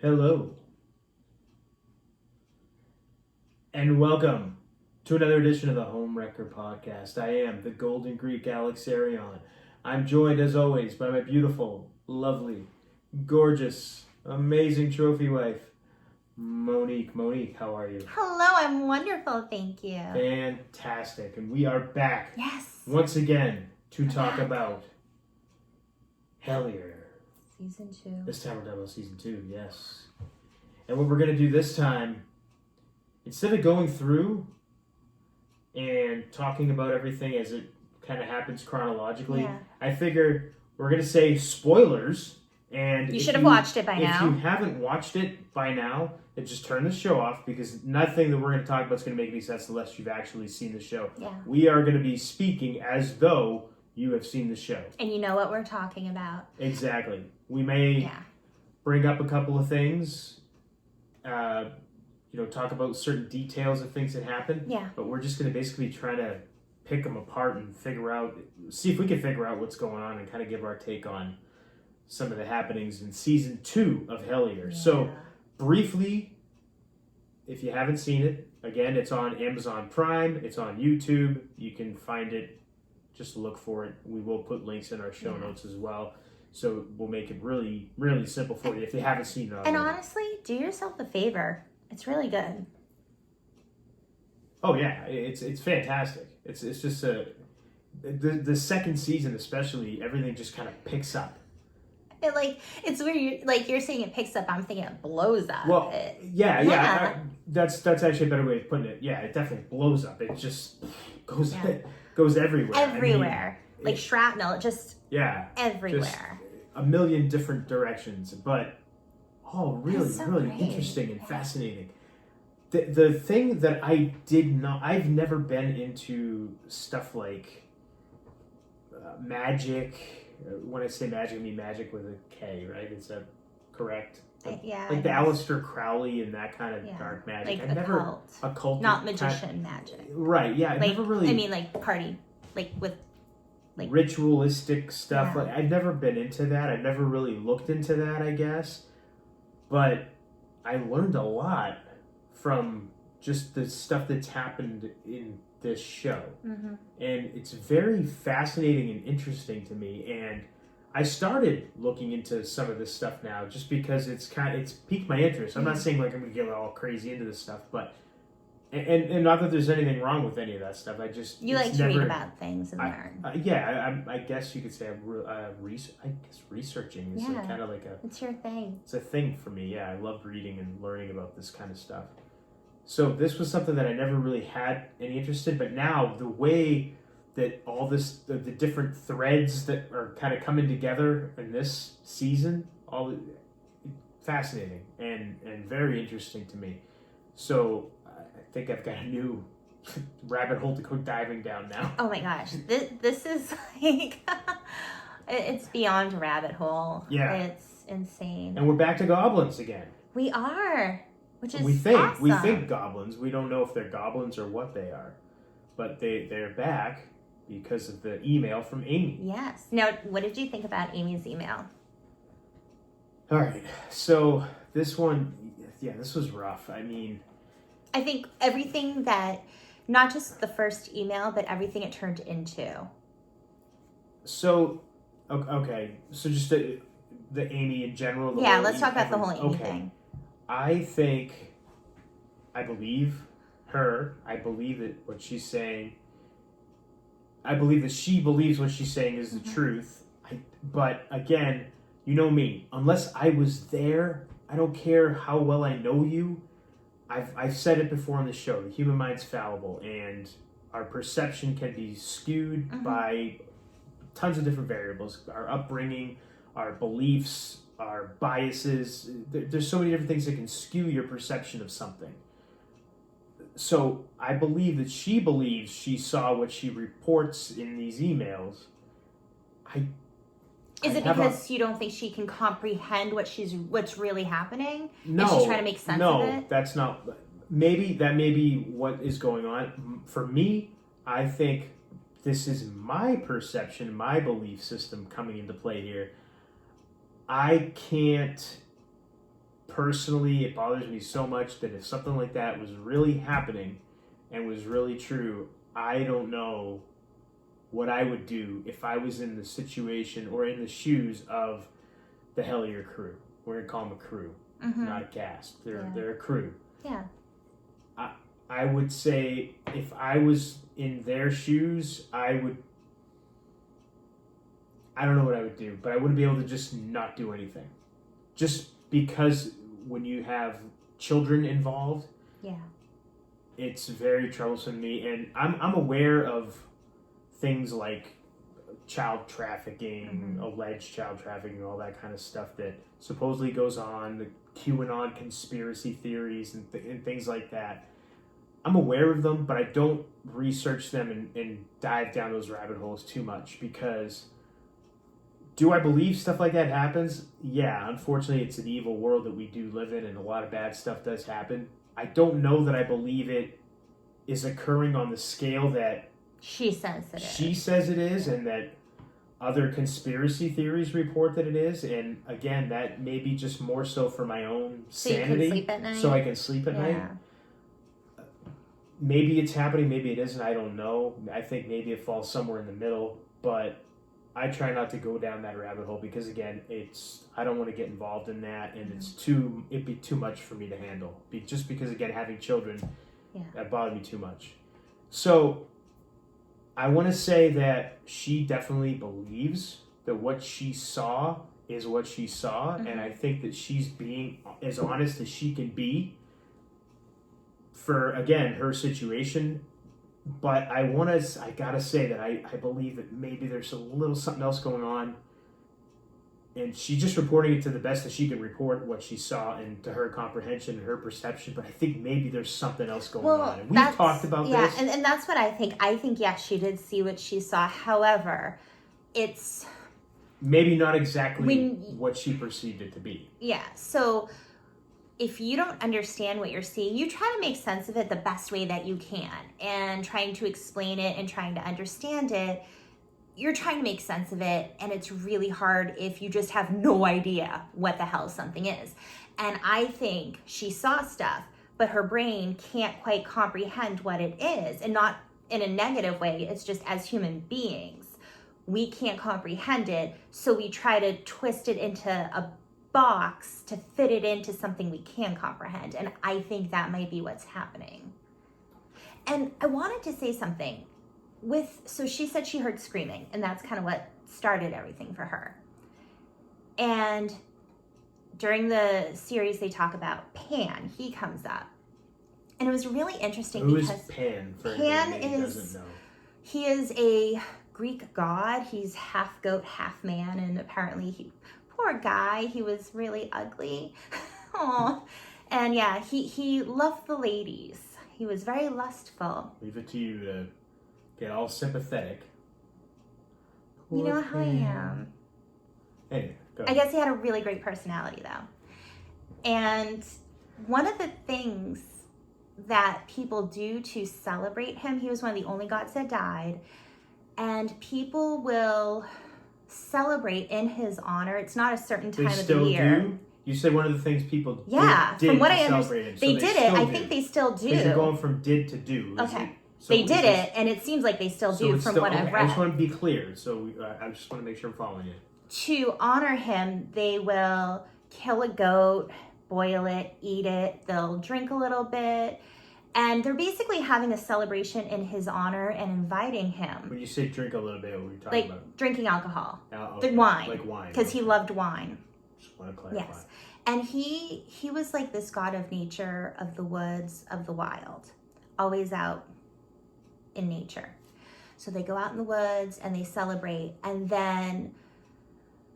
Hello, and welcome to another edition of the Home Wrecker Podcast. I am the Golden Greek Alex Arion. I'm joined, as always, by my beautiful, lovely, gorgeous, amazing trophy wife, Monique. Monique, how are you? Hello, I'm wonderful, thank you. Fantastic. And we are back Yes. once again to talk about Hellier. Season 2. This time we're talking about Season 2, yes. And what we're going to do this time, instead of going through and talking about everything as it kind of happens chronologically, I figure we're going to say spoilers. And you should have watched it by now. If you haven't watched it by now, then just turn the show off, because nothing that we're going to talk about is going to make any sense unless you've actually seen the show. Yeah. We are going to be speaking as though you have seen the show. And you know what we're talking about. Exactly. We may bring up a couple of things, talk about certain details of things that happen. Yeah. But we're just going to basically try to pick them apart and see if we can figure out what's going on and kind of give our take on some of the happenings in Season 2 of Hellier. Yeah. So, briefly, if you haven't seen it, again, it's on Amazon Prime, it's on YouTube. You can find it, just look for it. We will put links in our show notes as well. So we'll make it really, really simple for you if you haven't seen it already. And honestly, do yourself a favor. It's really good. Oh yeah, it's fantastic. It's just the second season especially, everything just kind of picks up. It's where you're saying it picks up. I'm thinking it blows up. Well, that's actually a better way of putting it. Yeah, it definitely blows up. It just goes everywhere. Everywhere. I mean, shrapnel, just everywhere. Just a million different directions, but all really, really interesting and fascinating. The thing that I've never been into stuff like magic. When I say magic, I mean magic with a K, right? Is that correct? Like the Aleister Crowley and that kind of dark magic. Like occult. Not magician magic. Right, yeah. I never really... I mean, party. With... ritualistic stuff. Yeah. I've never been into that. I've never really looked into that, I guess. But I learned a lot from just the stuff that's happened in this show. Mm-hmm. And it's very fascinating and interesting to me. And I started looking into some of this stuff now just because it's piqued my interest. I'm not saying I'm going to get all crazy into this stuff, but and not that there's anything wrong with any of that stuff. You like to read about things and learn. I guess you could say researching is kind of like it's your thing. It's a thing for me. Yeah, I love reading and learning about this kind of stuff. So this was something that I never really had any interest in, but now the way that all this, the different threads that are kind of coming together in this season, fascinating and very interesting to me. So I think I've got a new rabbit hole to go diving down now. Oh my gosh, this is it's beyond a rabbit hole. Yeah, it's insane. And we're back to goblins again. We are. Which is awesome. We think goblins. We don't know if they're goblins or what they are. But they're back because of the email from Amy. Yes. Now, what did you think about Amy's email? All right. So this one, this was rough. I mean... I think everything that, not just the first email, but everything it turned into. So, okay. So just the Amy in general. Let's talk about the whole Amy thing. I believe her. I believe that what she's saying. I believe that she believes what she's saying is the truth. But again, you know me. Unless I was there, I don't care how well I know you. I've said it before on the show. The human mind's fallible, and our perception can be skewed by tons of different variables. Our upbringing, our beliefs, our biases. There's so many different things that can skew your perception of something. So I believe that she believes she saw what she reports in these emails. Is it because you don't think she can comprehend what's really happening? No. And she's trying to make sense of it? No, that's not. That may be what is going on. For me, I think this is my perception, my belief system coming into play here. I can't personally, it bothers me so much that if something like that was really happening and was really true, I don't know what I would do if I was in the situation or in the shoes of the Hellier Crew. We're gonna call them a crew, not a cast. They're a crew. Yeah. I would say if I was in their shoes, I don't know what I would do, but I wouldn't be able to just not do anything. Just because when you have children involved, it's very troublesome to me. And I'm aware of things like child trafficking, alleged child trafficking, all that kind of stuff that supposedly goes on, the QAnon conspiracy theories and things like that. I'm aware of them, but I don't research them and dive down those rabbit holes too much because do I believe stuff like that happens? Yeah, unfortunately, it's an evil world that we do live in and a lot of bad stuff does happen. I don't know that I believe it is occurring on the scale that she says it is, and that other conspiracy theories report that it is. And again, that may be just more so for my own sanity, you can sleep at night. So I can sleep at night. Maybe it's happening, maybe it isn't, I don't know. I think maybe it falls somewhere in the middle, but I try not to go down that rabbit hole because again, I don't want to get involved in that, and it'd be too much for me to handle. Just because again, having children, that bothered me too much. So I want to say that she definitely believes that what she saw is what she saw, and I think that she's being as honest as she can be for, again, her situation. But I gotta say that I believe that maybe there's a little something else going on, and she's just reporting it to the best that she can report what she saw and to her comprehension and her perception. But I think maybe there's something else going on. And we've talked about this. Yeah, and that's what I think. I think, she did see what she saw. However, it's maybe not exactly what she perceived it to be. Yeah, so if you don't understand what you're seeing, you try to make sense of it the best way that you can. And trying to explain it and trying to understand it, you're trying to make sense of it. And it's really hard if you just have no idea what the hell something is. And I think she saw stuff, but her brain can't quite comprehend what it is. And not in a negative way, it's just as human beings, we can't comprehend it. So we try to twist it into a box to fit it into something we can comprehend. And I think that might be what's happening. And I wanted to say something so she said she heard screaming, and that's kind of what started everything for her. And during the series, they talk about Pan. He comes up. And it was really interesting because... Who is Pan? He is a Greek god. He's half goat, half man, and apparently poor guy, he was really ugly. Aww. And he loved the ladies. He was very lustful. Leave it to you to get all sympathetic. You know how I am. Anyway, go I guess he had a really great personality, though. And one of the things that people do to celebrate him, he was one of the only gods that died, and people will celebrate in his honor. It's not a certain time of the year. Do? You said one of the things people did from what to I understand, they did it. I think they still do. Because you're going from did to do. Okay. They did it, and it seems like they still do from what I've read. I just want to be clear, so I just want to make sure I'm following you. To honor him, they will kill a goat, boil it, eat it. They'll drink a little bit. And they're basically having a celebration in his honor and inviting him. When you say drink a little bit, what are you talking about? Like drinking alcohol. Okay. The wine. Like wine. Because he loved wine. Just want to clarify. Yes. And he was like this god of nature, of the woods, of the wild. Always out in nature. So they go out in the woods and they celebrate. And then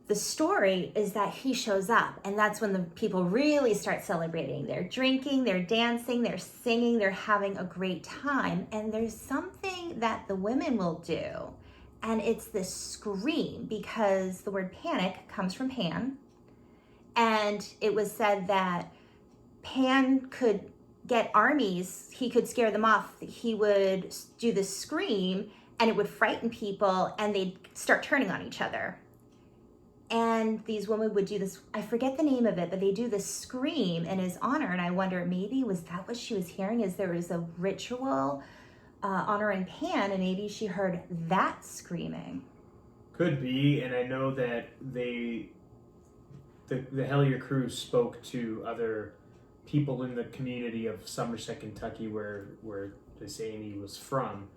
the story is that he shows up, and that's when the people really start celebrating. They're drinking, they're dancing, they're singing, they're having a great time. And there's something that the women will do, and it's this scream, because the word panic comes from Pan. And it was said that Pan could get armies, he could scare them off. He would do this scream, and it would frighten people, and they'd start turning on each other. And these women would do this, I forget the name of it, but they do this scream in his honor. And I wonder, maybe was that what she was hearing? Is there was a ritual honoring Pan, and maybe she heard that screaming. Could be, and I know that the Hellier Crew spoke to other people in the community of Somerset, Kentucky, where this Amy was from.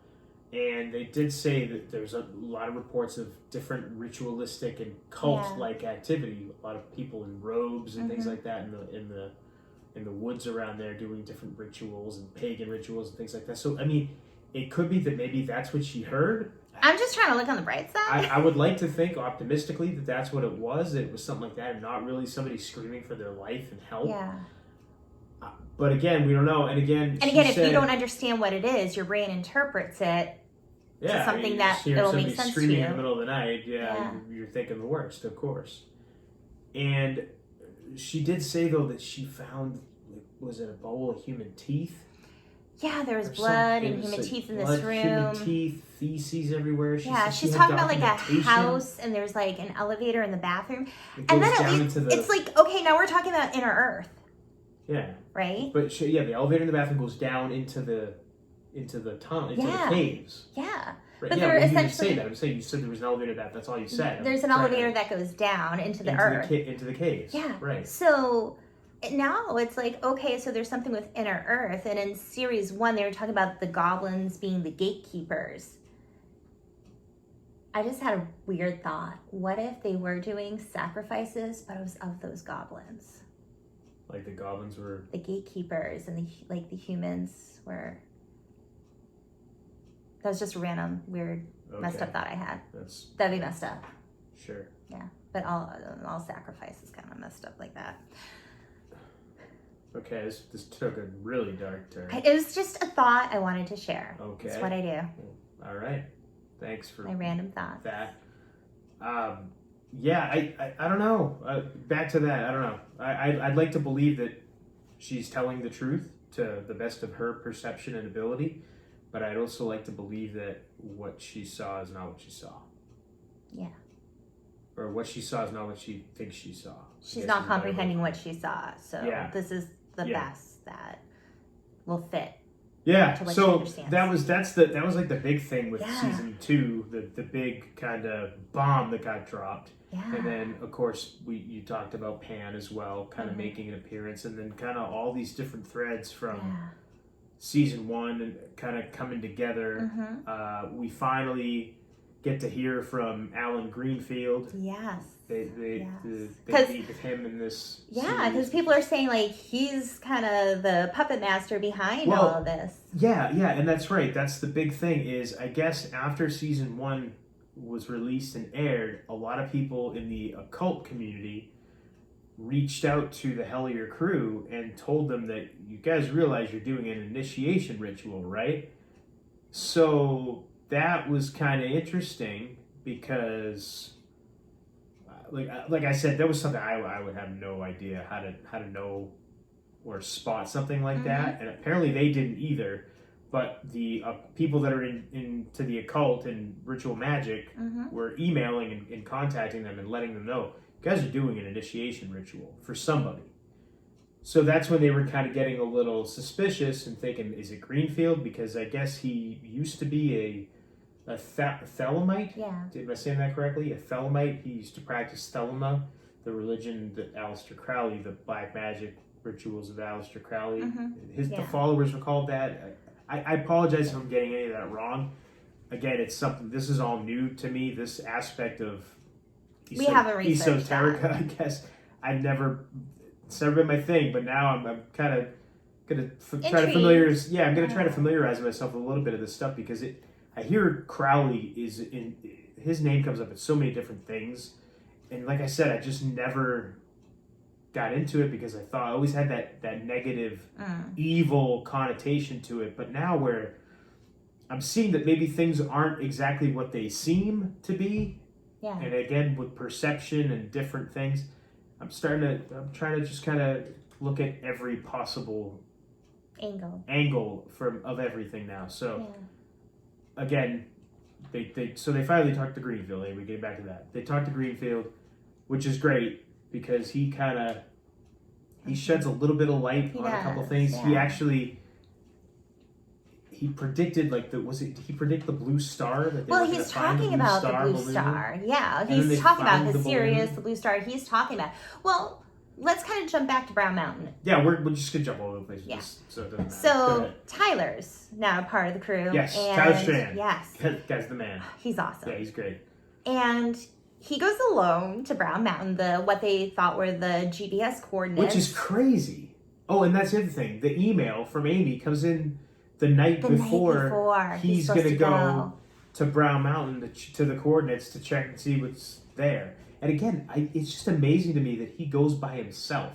And they did say that there's a lot of reports of different ritualistic and cult-like activity. A lot of people in robes and things like that in the woods around there doing different rituals and pagan rituals and things like that. So I mean, it could be that maybe that's what she heard. I'm just trying to look on the bright side. I would like to think optimistically that that's what it was. It was something like that, and not really somebody screaming for their life and help. Yeah. But again, we don't know. And again, if you don't understand what it is, your brain interprets it. Yeah, something that it'll make sense to screaming you. in the middle of the night. You're thinking the worst, of course. And she did say though that she found, was it a bowl of human teeth? Yeah, there was blood and human teeth in this room. Human teeth, feces everywhere. She's talking about like a house, and there's like an elevator in the bathroom, and then it's like, okay, now we're talking about inner Earth. Yeah. Right. But the elevator in the bathroom goes down into the tunnel, into the caves. Yeah. Right. But they're essentially, you didn't say that. I'm saying you said there was an elevator that's all you said. There's an elevator that goes down into the earth. Into the caves. Yeah. Right. So now it's like, okay, so there's something with inner Earth. And in series 1, they were talking about the goblins being the gatekeepers. I just had a weird thought. What if they were doing sacrifices, but it was of those goblins? Like the goblins were the gatekeepers, and the humans were. That was just a random, weird, messed up thought I had. That'd be messed up. Sure. Yeah, but all sacrifice is kind of messed up like that. Okay, this took a really dark turn. It was just a thought I wanted to share. Okay. That's what I do. All right. Thanks for my random thoughts. That. Yeah, I don't know. Back to that, I don't know. I'd like to believe that she's telling the truth to the best of her perception and ability, but I'd also like to believe that what she saw is not what she saw. Yeah. Or what she saw is not what she thinks she saw. She's not comprehending what she saw, so this is the best that will fit. Yeah, so that was like the big thing with season 2, the big kind of bomb that got dropped. Yeah. And then of course you talked about Pan as well, kind of making an appearance, and then kind of all these different threads from season 1 and kind of coming together. We finally get to hear from Alan Greenfield. Yes. They meet with him in this. Yeah, because people are saying like he's kind of the puppet master behind all of this. Yeah, and that's right. That's the big thing is, I guess after season 1 was released and aired, a lot of people in the occult community reached out to the Hellier Crew and told them that you guys realize you're doing an initiation ritual, right? So that was kind of interesting because, like I said, that was something I would have no idea how to know or spot something like that, and apparently they didn't either. But the people that are into the occult and ritual magic were emailing and contacting them and letting them know, you guys are doing an initiation ritual for somebody. So that's when they were kind of getting a little suspicious and thinking, is it Greenfield? Because I guess he used to be a Thelemite. Yeah. Am I saying that correctly? A Thelemite. He used to practice Thelema, the religion that Aleister Crowley, the black magic rituals of Aleister Crowley. The followers were called that. I apologize if I'm getting any of that wrong. Again, it's something. This is all new to me. This aspect of we haven't researched esoterica. that. I guess it's never been my thing, but now I'm kind of gonna try to familiarize. Yeah, I'm gonna try to familiarize myself with a little bit of this stuff because I hear Crowley his name comes up in so many different things, and like I said, I just never got into it because I always had that negative, evil connotation to it. But now where I'm seeing that maybe things aren't exactly what they seem to be, and again with perception and different things, I'm trying to just kind of look at every possible angle of everything now. So again, they finally talked to Greenfield. We get back to that. They talked to Greenfield. which is great because he sheds a little bit of light on a couple things. Yeah. He actually he predicted he predict the blue star that they were Well, he's talking about the blue star. Yeah, he's talking about his Sirius, the blue star. He's talking about. Well, let's kind of jump back to Brown Mountain. Yeah, we're just gonna jump all over the place. Yeah. So it doesn't matter. So Tyler's now a part of the crew. Yes, and Tyler Strand. Yes, guy's the man. He's awesome. Yeah, he's great. And he goes alone to Brown Mountain, what they thought were the GPS coordinates. Which is crazy. Oh, and that's the other thing. The email from Amy comes in the night before he's going to go to Brown Mountain to the coordinates to check and see what's there. And again, it's just amazing to me that he goes by himself.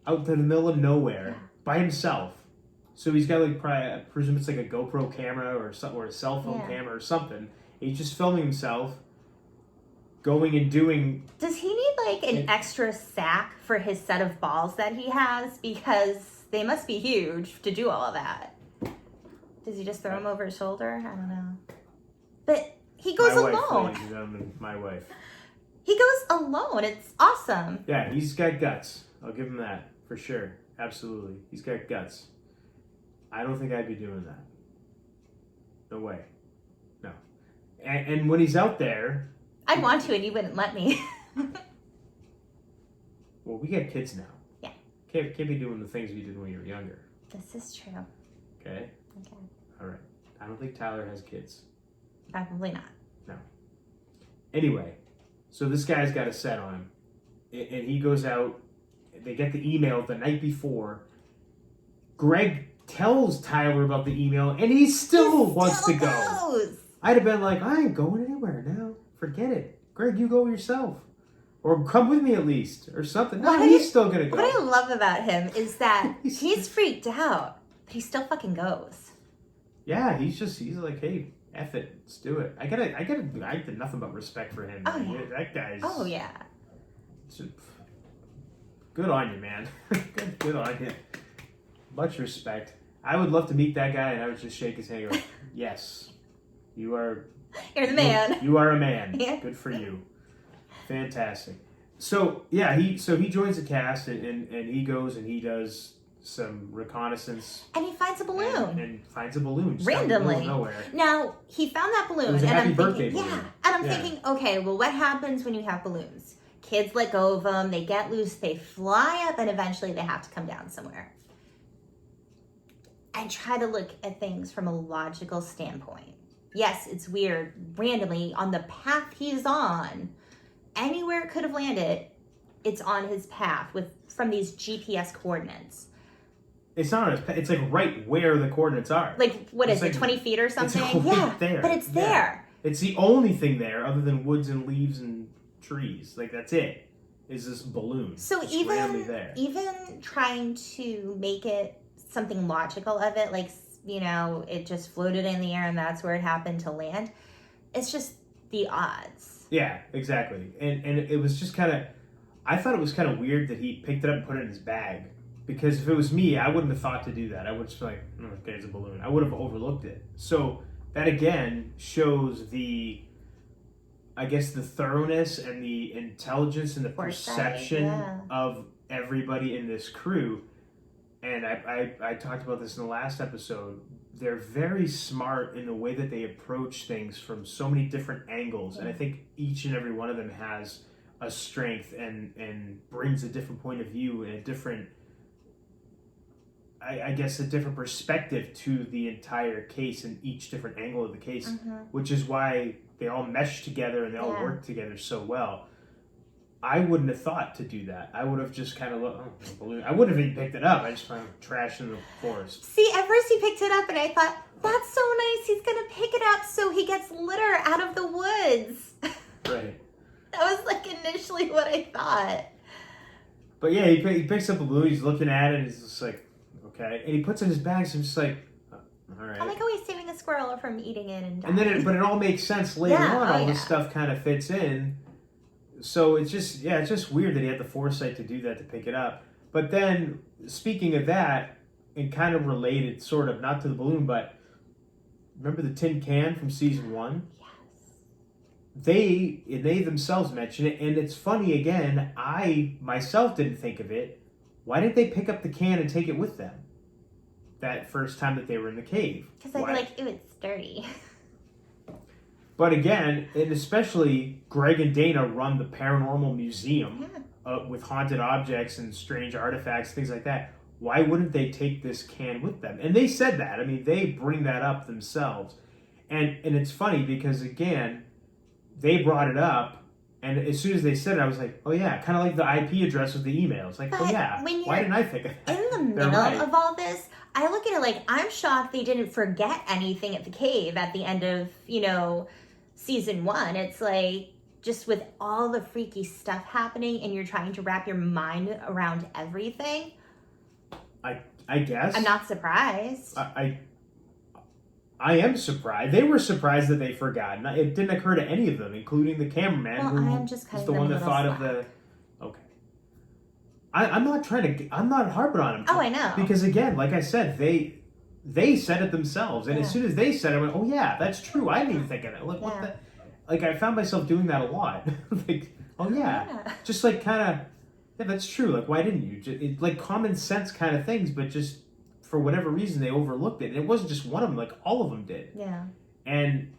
Out to the middle of nowhere, by himself. So he's got I presume it's like a GoPro camera or a cell phone camera or something. He's just filming himself, going and doing... Does he need an extra sack for his set of balls that he has? Because they must be huge to do all of that. Does he just throw them over his shoulder? I don't know. But he goes alone. My wife. He goes alone. It's awesome. Yeah, he's got guts. I'll give him that for sure. Absolutely. He's got guts. I don't think I'd be doing that. No way. No. And when he's out there... I'd want to, and you wouldn't let me. Well, we got kids now. Yeah. Can't be doing the things we did when you were younger. This is true. Okay? Okay. All right. I don't think Tyler has kids. Probably not. No. Anyway, so this guy's got a set on him. And he goes out. They get the email the night before. Greg tells Tyler about the email, and he still wants to go. I'd have been like, I ain't going anywhere now. Forget it. Greg, you go yourself. Or come with me at least. Or something. No, he's still going to go. What I love about him is that he's freaked out, but he still fucking goes. Yeah, he's like, hey, F it. Let's do it. I got nothing but respect for him. Oh, yeah. That guy's... Oh, yeah. Good on you, man. good on you. Much respect. I would love to meet that guy, and I would just shake his hand and go, yes, you are... You're the man. You are a man. Yeah. Good for you. Fantastic. So, yeah, he joins the cast, and he goes and he does some reconnaissance. And he finds a balloon. And finds a balloon. Randomly. Out of nowhere. Now, he found that balloon. It was a happy birthday balloon. Yeah. And I'm thinking, okay, well, what happens when you have balloons? Kids let go of them, they get loose, they fly up, and eventually they have to come down somewhere. I try to look at things from a logical standpoint. Yes, it's weird. Randomly, on the path he's on, anywhere it could have landed, it's on his path from these GPS coordinates. It's not on his path. It's like right where the coordinates are. Like, what is it, 20 feet or something? It's right there. But it's there. It's the only thing there other than woods and leaves and trees. Like, that's it. Is this balloon. So it's even trying to make it something logical of it, like, it just floated in the air and that's where it happened to land. It's just the odds. Yeah, exactly. And it was just I thought it was kind of weird that he picked it up and put it in his bag. Because if it was me, I wouldn't have thought to do that. I would just be like, okay, it's a balloon. I would have overlooked it. So that again shows the thoroughness and the intelligence and the perception of everybody in this crew. And I talked about this in the last episode. They're very smart in the way that they approach things from so many different angles. And I think each and every one of them has a strength and brings a different point of view and a different perspective to the entire case and each different angle of the case, which is why they all mesh together and they all work together so well. I wouldn't have thought to do that. I would have just kind of looked, balloon. I wouldn't have even picked it up. I just found trash in the forest. See, at first he picked it up and I thought, that's so nice. He's going to pick it up so he gets litter out of the woods. Right. That was initially what I thought. But yeah, he picks up a balloon. He's looking at it and he's just like, okay. And he puts it in his bag, so I'm just like, all right. I'm like, he's saving a squirrel from eating it and dying. And then but it all makes sense later on. All this stuff kind of fits in. So it's just weird that he had the foresight to do that, to pick it up. But then, speaking of that, and kind of related, sort of, not to the balloon, but remember the tin can from season 1? Yes. they themselves mention it, and it's funny again. I myself didn't think of it. Why didn't they pick up the can and take it with them that first time that they were in the cave? Because I feel like, ooh, it's dirty. But again, and especially Greg and Dana run the paranormal museum with haunted objects and strange artifacts, things like that. Why wouldn't they take this can with them? And they said that. I mean, they bring that up themselves. And it's funny because, again, they brought it up, and as soon as they said it, I was like, oh yeah, kind of like the IP address with the emails. Like, but oh yeah, why didn't I think of that? In the middle of all this, I look at it like, I'm shocked they didn't forget anything at the cave at the end of, season 1. It's like, just with all the freaky stuff happening and you're trying to wrap your mind around everything. I guess. I'm not surprised. I am surprised. They were surprised that they forgot. It didn't occur to any of them, including the cameraman, who was the one that thought of the... Okay. I'm not harping on him. Oh, I know. Because again, like I said, they said it themselves. And as soon as they said it, I went, oh yeah, that's true. I didn't even think of it. Like, what the... Like, I found myself doing that a lot. Like, oh yeah. Just like kind of... Yeah, that's true. Like, why didn't you? Like common sense kind of things, but just... For whatever reason, they overlooked it. And it wasn't just one of them. Like, all of them did. Yeah. And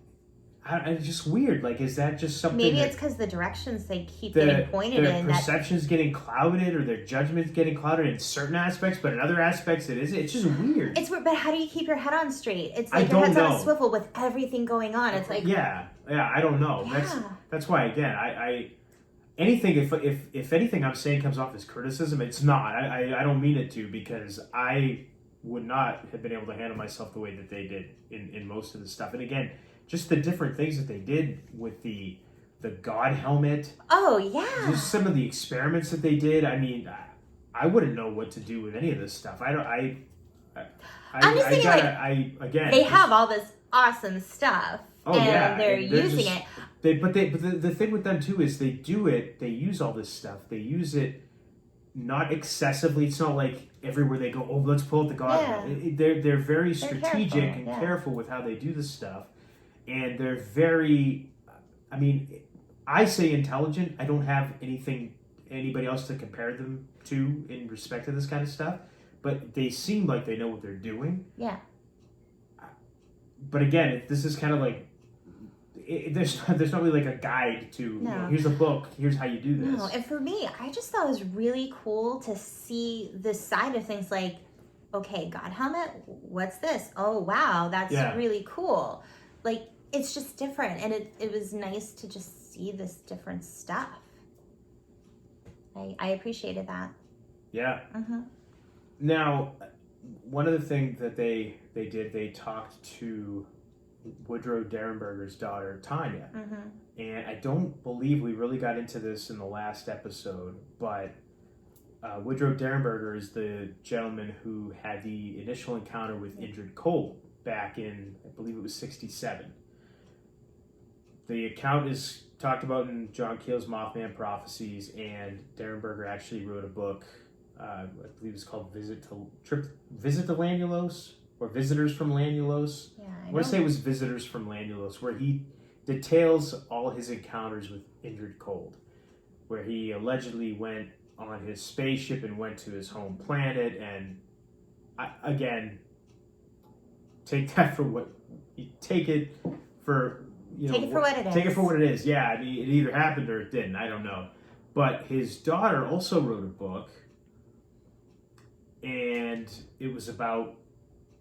it's just weird. Like, is that just something... Maybe it's because the directions they keep getting pointed in. Their perception's getting clouded, or their judgment's getting clouded in certain aspects, but in other aspects it isn't. It's just weird. It's weird, but how do you keep your head on straight? It's like your head's on a swivel with everything going on. It's like... Yeah, I don't know. Yeah. That's why, again, I anything, if anything I'm saying comes off as criticism, it's not. I don't mean it to, because I would not have been able to handle myself the way that they did in most of the stuff. And again, just the different things that they did with the God helmet. Oh, yeah. Just some of the experiments that they did. I mean, I wouldn't know what to do with any of this stuff. I'm just thinking, they have all this awesome stuff. Oh, and they're using it. But the thing with them, too, is they use all this stuff. They use it not excessively. It's not like everywhere they go, oh, let's pull out the God. Yeah. They're very strategic and careful with how they do this stuff. And they're very, I mean, I say intelligent. I don't have anybody else to compare them to in respect to this kind of stuff. But they seem like they know what they're doing. Yeah. But again, this is kind of like, there's not really like a guide to, here's a book, here's how you do this. No, and for me, I just thought it was really cool to see this side of things, like, okay, God helmet, what's this? Oh, wow, that's really cool. Like, it's just different, and it was nice to just see this different stuff. I appreciated that. Yeah. Mm-hmm. Now, one of the things that they did, they talked to Woodrow Derenberger's daughter, Tanya. Mm-hmm. And I don't believe we really got into this in the last episode, but Woodrow Derenberger is the gentleman who had the initial encounter with Indrid Cold back in, I believe it was 1967. The account is talked about in John Keel's Mothman Prophecies, and Derenberger actually wrote a book, I believe it's called Visit to Lanulos, or Visitors from Lanulos. Yeah, I want to say it was Visitors from Lanulos, where he details all his encounters with Indrid Cold, where he allegedly went on his spaceship and went to his home planet, and again, take that for what you take it for. Take it for what it is. Take it for what it is. Yeah, I mean, it either happened or it didn't. I don't know. But his daughter also wrote a book, and it was about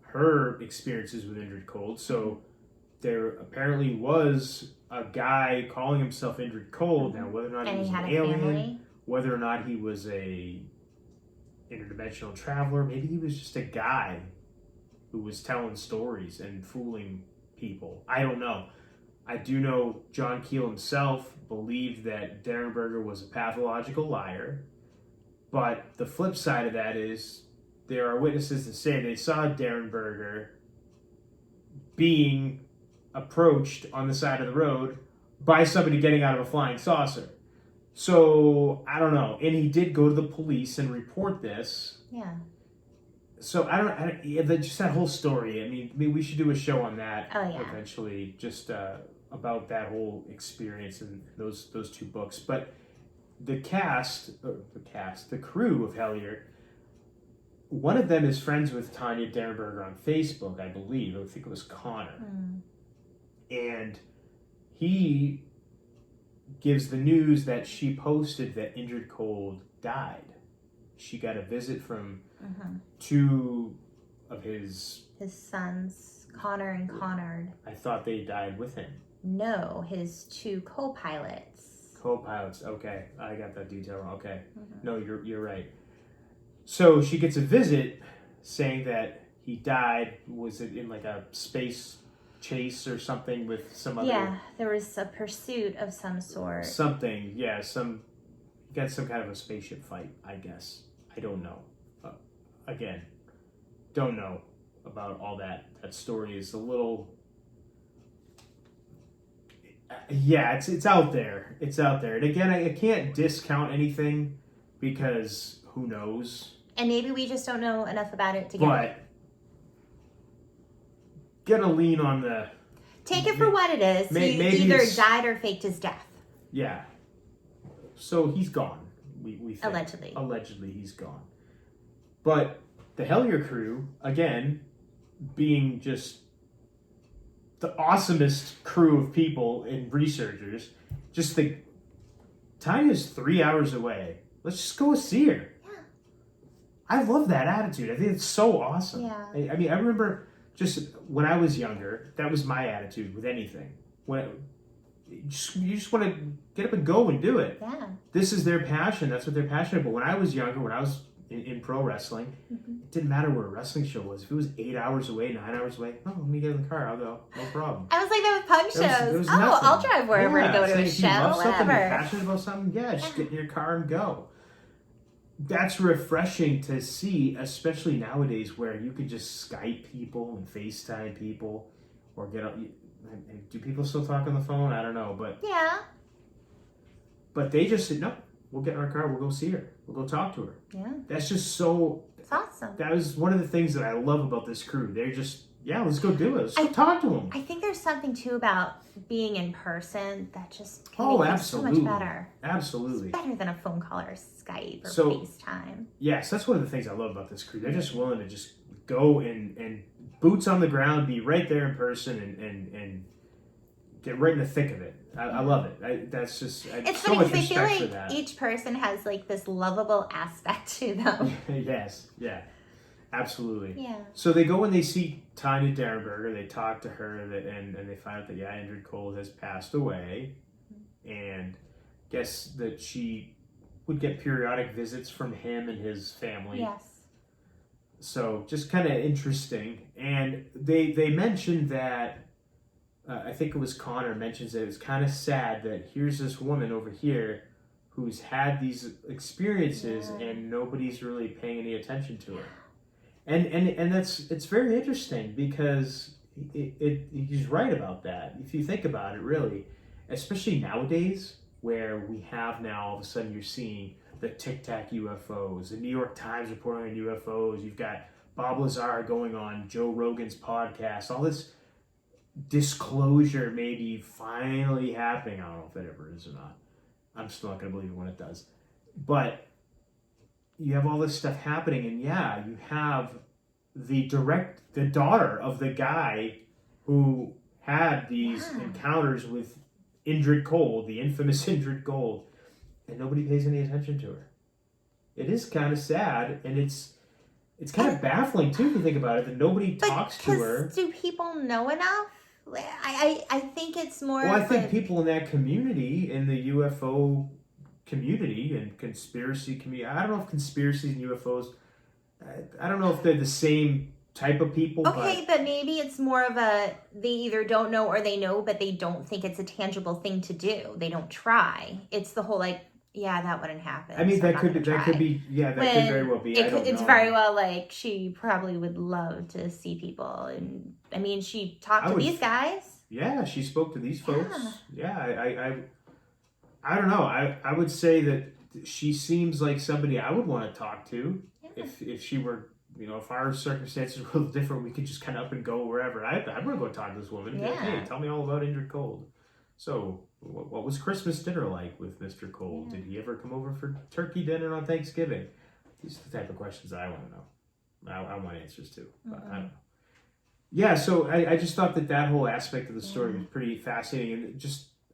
her experiences with Indrid Cold. So there apparently was a guy calling himself Indrid Cold. Now, whether or not he was an alien, whether or not he was a interdimensional traveler, maybe he was just a guy who was telling stories and fooling people. I don't know. I do know John Keel himself believed that Derenberger was a pathological liar, but the flip side of that is there are witnesses that say they saw Derenberger being approached on the side of the road by somebody getting out of a flying saucer. So, I don't know. And he did go to the police and report this. Yeah. So, just that whole story. I mean, we should do a show on that eventually. Just about that whole experience in those two books. But the crew of Hellier, one of them is friends with Tanya Derenberger on Facebook, I believe. I think it was Connor. And he gives the news that she posted that Indrid Cold died. She got a visit from two of his sons, Connor and Connard. I thought they died with him. No, his two co-pilots. Co-pilots, okay. I got that detail wrong. Okay. No, you're right. So she gets a visit saying that he died. Was it in like a space chase or something with some other... Yeah, there was a pursuit of some sort. Something, yeah. Got some kind of a spaceship fight, I guess. I don't know. Again, don't know about all that. That story is a little... Yeah, it's out there. It's out there. And again, I can't discount anything because who knows? And maybe we just don't know enough about it to get But it. Gonna lean on the... Take it for what it is. Maybe he either it's... died or faked his death. Yeah. So he's gone. We think. Allegedly. Allegedly he's gone. But the Hellier Crew, again, being just the awesomest crew of people and researchers, just the... Tanya's 3 hours away. Let's just go see her. Yeah. I love that attitude. I think it's so awesome. Yeah. I mean, I remember just when I was younger, that was my attitude with anything. You just want to get up and go and do it. Yeah. This is their passion. That's what they're passionate about. When I was younger, when I was in pro wrestling, it didn't matter where a wrestling show was. If it was 8 hours away, 9 hours away, oh, let me get in the car. I'll go. No problem. I was like that with punk There was shows. nothing. I'll drive wherever to go to a if you love show, something, whatever. you're passionate about something, just get in your car and go. That's refreshing to see, especially nowadays where you can just Skype people and FaceTime people or get up. Do people still talk on the phone? I don't know, but Yeah. But they just said, no, we'll get in our car, we'll go see her, we'll go talk to her. Yeah. That's just so... It's awesome. That was one of the things that I love about this crew. They're just, let's go do it. Let's go talk to them. I think there's something, too, about being in person that just can make it so absolutely. much better. Absolutely. It's better than a phone call or Skype or So, FaceTime. Yes, that's one of the things I love about this crew. They're just willing to just go and boots on the ground, be right there in person and get right in the thick of it. I love it. That's just It's so funny much because I respect feel for like that. each person has like this lovable aspect to them. Yes, yeah, absolutely. Yeah. So they go and they see Tanya Derenberger. They talk to her, and they find out that Indrid Cold has passed away, and guess that she would get periodic visits from him and his family. Yes. So just kind of interesting, and they mentioned that. I think it was Connor mentions that it's kind of sad that here's this woman over here who's had these experiences and nobody's really paying any attention to her. And it's very interesting because he's right about that. If you think about it, really, especially nowadays where we have now all of a sudden you're seeing the Tic Tac UFOs, the New York Times reporting on UFOs, you've got Bob Lazar going on Joe Rogan's podcast, all this disclosure maybe finally happening. I don't know if that ever is or not. I'm still not going to believe it when it does. But you have all this stuff happening, and you have the daughter of the guy who had these encounters with Indrid Cold, the infamous Indrid Cold, and nobody pays any attention to her. It is kind of sad, and it's kind of baffling too if you think about it, that nobody talks to her. Do people know enough? I think it's more. Well, I think people in that community, in the UFO community and conspiracy community, I don't know if conspiracies and UFOs, I don't know if they're the same type of people. Okay, but maybe it's more of they either don't know or they know, but they don't think it's a tangible thing to do. They don't try. It's the whole that wouldn't happen. I mean, so that could be, that could very well be. It's very well she probably would love to see people, and I mean, she talked to these guys. Yeah, she spoke to these folks. Yeah, I don't know. I would say that she seems like somebody I would want to talk to if she were. If our circumstances were a little different, we could just kind of up and go wherever. I'd want to go talk to this woman. Yeah. Hey, tell me all about Indrid Cold. So, what was Christmas dinner like with Mr. Cole? Did he ever come over for turkey dinner on Thanksgiving? These are the type of questions I want to know. I want answers to, but I don't know. Yeah, so I just thought that whole aspect of the story was pretty fascinating, and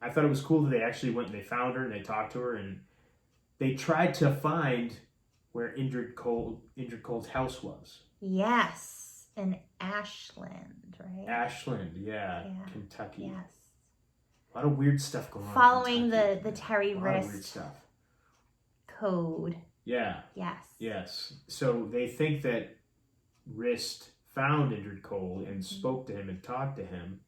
I thought it was cool that they actually went and they found her and they talked to her and they tried to find where Indrid Cold's house was. Yes, in Ashland, right? Ashland, yeah. Kentucky. Yes. A lot of weird stuff going on. Following the Terry Wrist. A lot of weird stuff. Code. Yeah. Yes. So they think that Wrist found Indrid Cole and spoke to him and talked to him.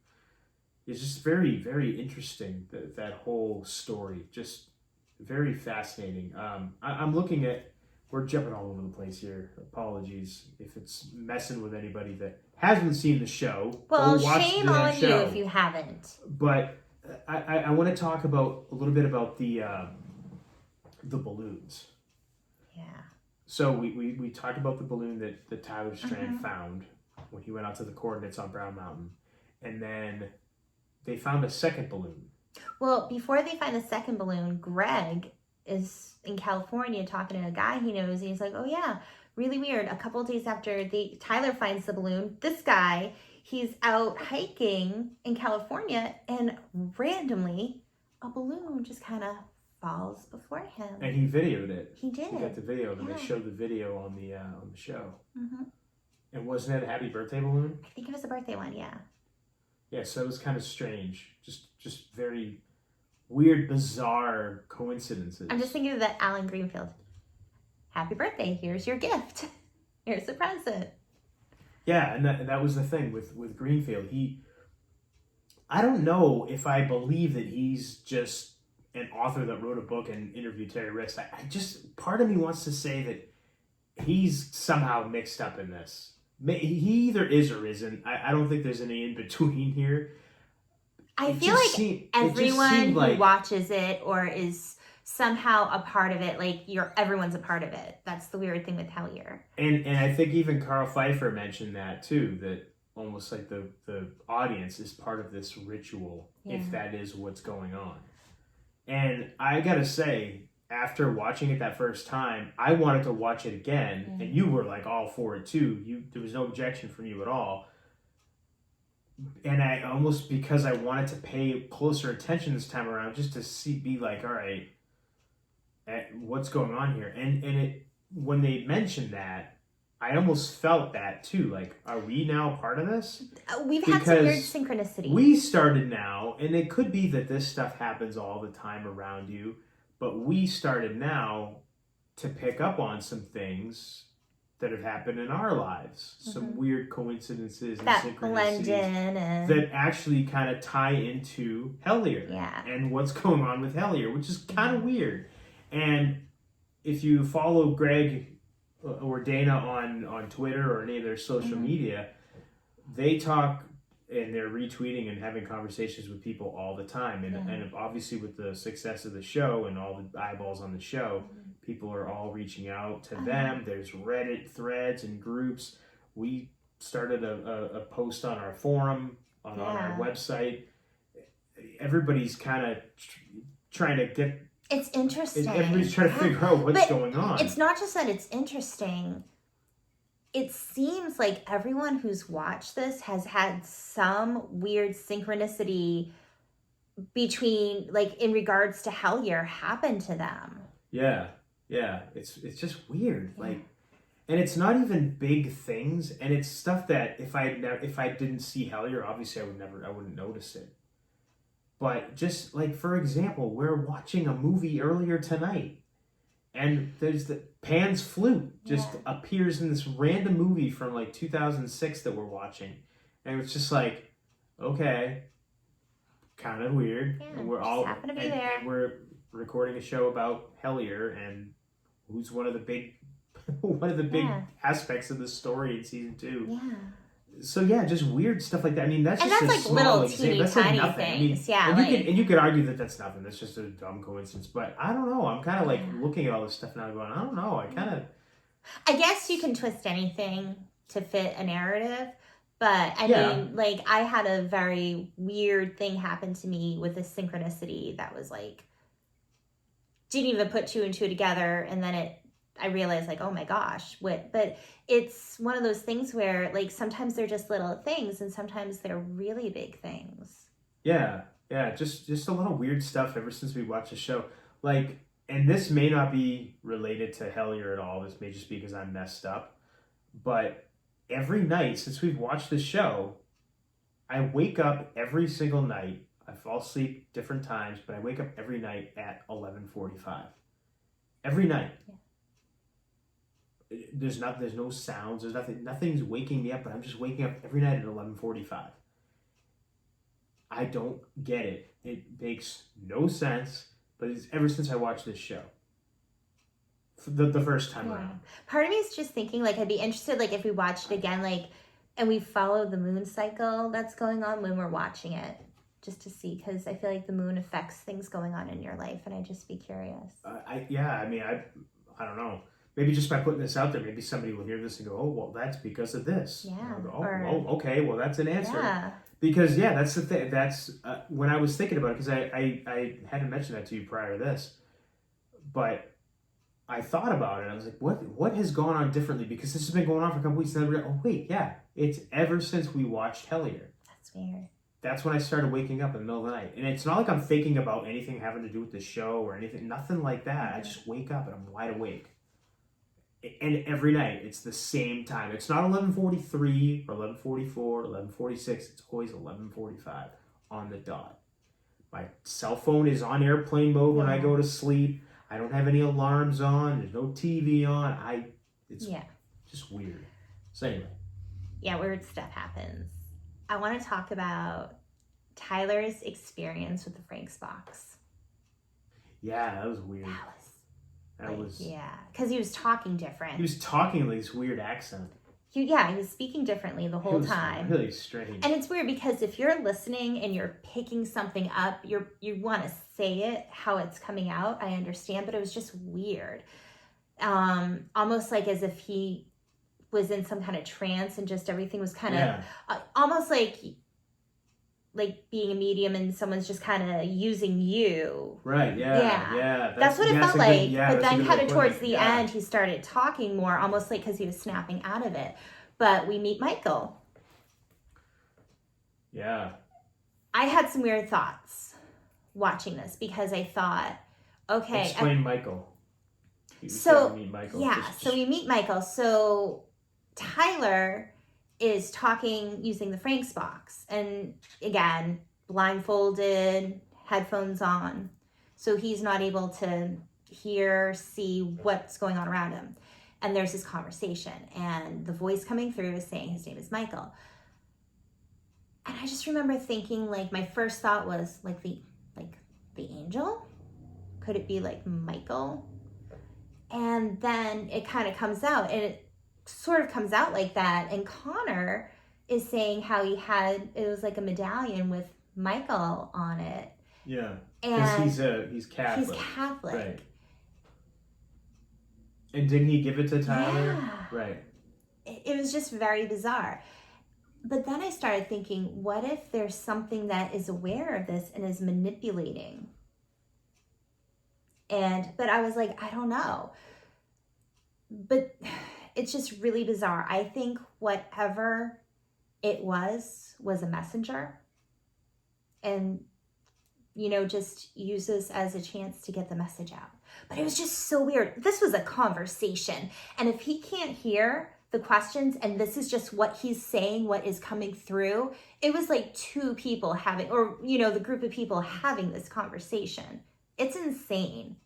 It's just very, very interesting, that whole story. Just very fascinating. I'm looking at, we're jumping all over the place here. Apologies if it's messing with anybody that hasn't seen the show. Well, shame on you if you haven't. But I want to talk a little bit about the balloons. Yeah. So we talked about the balloon that Tyler Strand found when he went out to the coordinates on Brown Mountain. And then they found a second balloon. Well, before they find the second balloon, Greg is in California talking to a guy he knows. And he's like, oh yeah, really weird. A couple of days after Tyler finds the balloon, this guy, he's out hiking in California and randomly a balloon just kind of falls before him. And he videoed it. He did. He got the video, and they showed the video on the show. Mm-hmm. And wasn't it a happy birthday balloon? I think it was a birthday one, yeah. Yeah, so it was kind of strange. Just very weird, bizarre coincidences. I'm just thinking of that Alan Greenfield. Happy birthday, here's your gift. Here's the present. Yeah, and that was the thing with Greenfield. I don't know if I believe that he's just an author that wrote a book and interviewed Terry Wrist. I just, part of me wants to say that he's somehow mixed up in this. He either is or isn't. I don't think there's any in between here. I feel like everyone who watches it or is somehow a part of it, like everyone's a part of it. That's the weird thing with Hellier. And I think even Carl Pfeiffer mentioned that too, that almost like the audience is part of this ritual, if that is what's going on. And I gotta say, after watching it that first time, I wanted to watch it again, and you were like all for it too. There was no objection from you at all. And I almost, because I wanted to pay closer attention this time around, just to be like, all right, what's going on here? And when they mentioned that, I almost felt that too. Like, are we now part of this? We've had some weird synchronicity. We started now, and it could be that this stuff happens all the time around you, but we started now to pick up on some things that have happened in our lives. Some weird coincidences and synchronicities that actually kind of tie into Hellier and what's going on with Hellier, which is kind of weird. And if you follow Greg or Dana on Twitter or any of their social media, they talk and they're retweeting and having conversations with people all the time. And obviously with the success of the show and all the eyeballs on the show, people are all reaching out to them. There's Reddit threads and groups. We started a post on our forum, on our website. Everybody's kind of trying to get... It's interesting. Everybody's trying to figure out what's going on. It's not just that it's interesting. It seems like everyone who's watched this has had some weird synchronicity between, like, in regards to Hellier happen to them. Yeah. It's just weird. Like, and it's not even big things, and it's stuff that if I didn't see Hellier, obviously I wouldn't notice it. But just like, for example, we're watching a movie earlier tonight, and there's the Pan's flute just appears in this random movie from like 2006 that we're watching, and it's just like, okay, kind of weird. Yeah, we're all happen to be there. And we're recording a show about Hellier, and who's one of the big aspects of the story in season 2. Yeah. So just weird stuff like that. I mean, that's and just that's a like small little example. That's tiny like nothing. things. I mean, and you could argue that that's nothing. That's just a dumb coincidence. But I don't know. I'm kind of like looking at all this stuff now, going, I don't know. I guess you can twist anything to fit a narrative, But I Yeah. mean, like, I had a very weird thing happen to me with a synchronicity that was like, didn't even put two and two together. And then I realized, like, oh my gosh, what? But it's one of those things where, like, sometimes they're just little things and sometimes they're really big things. Yeah, yeah, just a lot of weird stuff ever since we watched the show. Like, and this may not be related to Hellier at all. This may just be because I'm messed up. But every night since we've watched the show, I wake up every single night. I fall asleep different times, but I wake up every night at 11:45. Every night. Yeah. There's no sounds. There's nothing. Nothing's waking me up, but I'm just waking up every night at 11:45. I don't get it. It makes no sense, but it's ever since I watched this show. The first time around. Part of me is just thinking, like, I'd be interested, like, if we watched it again, like, and we follow the moon cycle that's going on when we're watching it, just to see, because I feel like the moon affects things going on in your life, and I'd just be curious. I don't know. Maybe just by putting this out there, maybe somebody will hear this and go, "Oh, well, that's because of this." Yeah. And I'll go, well, okay, well, that's an answer. Yeah. Because that's the thing. That's when I was thinking about it, because I hadn't mentioned that to you prior to this, but I thought about it. I was like, what has gone on differently? Because this has been going on for a couple weeks. And oh wait, yeah, it's ever since we watched Hellier. That's weird. That's when I started waking up in the middle of the night, and it's not like I'm thinking about anything having to do with the show or anything. Nothing like that. I just wake up and I'm wide awake. And every night it's the same time. It's not 11:43 or 11:44, 11:46. It's always 11:45 on the dot. My cell phone is on airplane mode when I go to sleep. I don't have any alarms on. There's no TV on. It's just weird. So anyway. Yeah, weird stuff happens. I want to talk about Tyler's experience with the Frank's box. Yeah, that was weird. Yeah, because he was talking different. He was talking like this weird accent. He was speaking differently the whole time. Really strange. And it's weird because if you're listening and you're picking something up, you want to say it how it's coming out. I understand, but it was just weird. Almost like as if he was in some kind of trance and just everything was kind of almost like being a medium and someone's just kind of using you. Right, yeah. That's what it felt like. But then kind of towards the end, he started talking more, almost like because he was snapping out of it. But we meet Michael. Yeah. I had some weird thoughts watching this because I thought, okay. Explain Michael. So we meet Michael. So Tyler is talking using the Frank's box. And again, blindfolded, headphones on. So he's not able to hear, see what's going on around him. And there's this conversation. And the voice coming through is saying his name is Michael. And I just remember thinking, like, my first thought was, like the angel? Could it be, like, Michael? And then it kind of comes out. And it sort of comes out like that, and Connor is saying how it was like a medallion with Michael on it. Yeah, because he's Catholic. He's Catholic, right? And didn't he give it to Tyler? Yeah. Right. It was just very bizarre. But then I started thinking, what if there's something that is aware of this and is manipulating? But I was like, I don't know. But it's just really bizarre. I think whatever it was a messenger. And, just use this as a chance to get the message out. But it was just so weird. This was a conversation. And if he can't hear the questions and this is just what he's saying, what is coming through, it was like two people having, or, the group of people having this conversation. It's insane.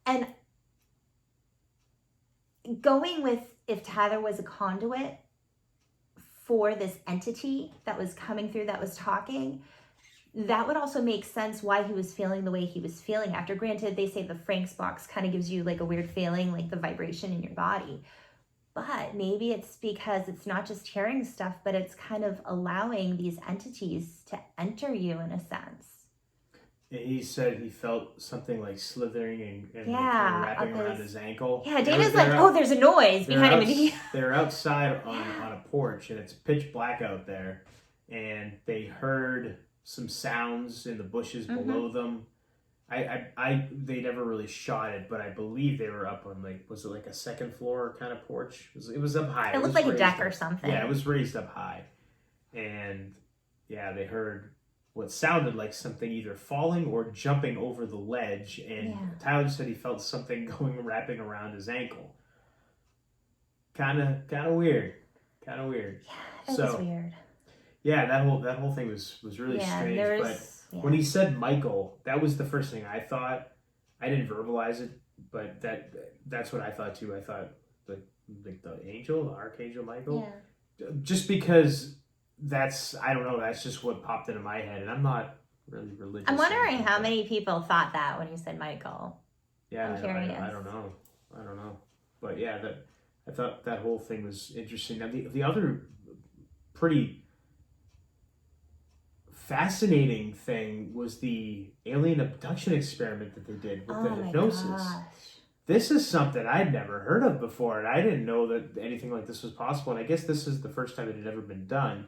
And going with if Tyler was a conduit for this entity that was coming through, that was talking, that would also make sense why he was feeling the way he was feeling after. Granted, they say the Frank's box kind of gives you like a weird feeling, like the vibration in your body. But maybe it's because it's not just hearing stuff, but it's kind of allowing these entities to enter you in a sense. He said he felt something like slithering and like, Yeah, kind of wrapping up around his- his ankle. Yeah, Dana's like, oh, there's a noise behind him. And he... They're outside on a porch, and it's pitch black out there. And they heard some sounds in the bushes below them. They never really shot it, but I believe they were up on like, was it like a second floor kind of porch? It was up high. It looked like a deck or something. Yeah, it was raised up high. And yeah, they heard what sounded like something either falling or jumping over the ledge. And Tyler said he felt something wrapping around his ankle. Kind of weird. Kind of weird. Yeah, it was weird. Yeah, that whole thing was really strange. But when he said Michael, that was the first thing I thought. I didn't verbalize it, but that's what I thought too. I thought the angel, the archangel Michael. Yeah. Just because I don't know, that's just what popped into my head, and I'm not really religious. I'm wondering how many people thought that when you said Michael. Yeah, I'm curious. I don't know. But yeah, I thought that whole thing was interesting. Now the other pretty fascinating thing was the alien abduction experiment that they did with the hypnosis. Gosh. This is something I'd never heard of before, and I didn't know that anything like this was possible, and I guess this is the first time it had ever been done.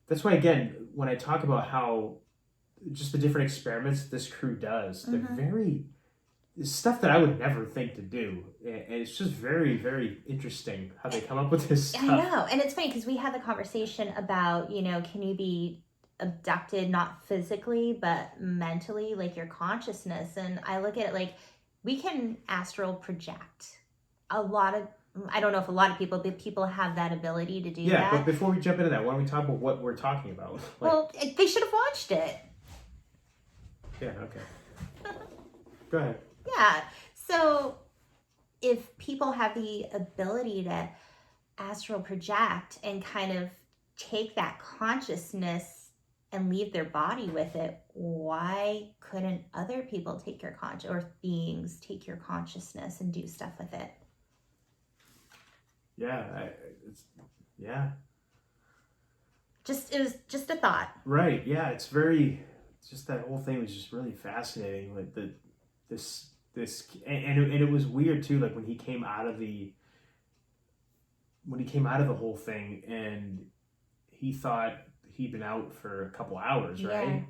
That's why, again, when I talk about how just the different experiments this crew does, they're very... It's stuff that I would never think to do. And it's just very, very interesting how they come up with this stuff. I know. And it's funny because we had the conversation about, can you be abducted, not physically, but mentally, like your consciousness. And I look at it like we can astral project. I don't know if a lot of people, but people have that ability to do that. Yeah, but before we jump into that, why don't we talk about what we're talking about? Well, they should have watched it. Yeah, okay. Go ahead. Yeah. So if people have the ability to astral project and kind of take that consciousness and leave their body with it, why couldn't other people take your or beings take your consciousness and do stuff with it? Yeah, it was just a thought. Right. Yeah, it's just that whole thing was just really fascinating. Like this and it was weird too. Like when he came out of the whole thing, and he thought he'd been out for a couple hours, right? Yeah.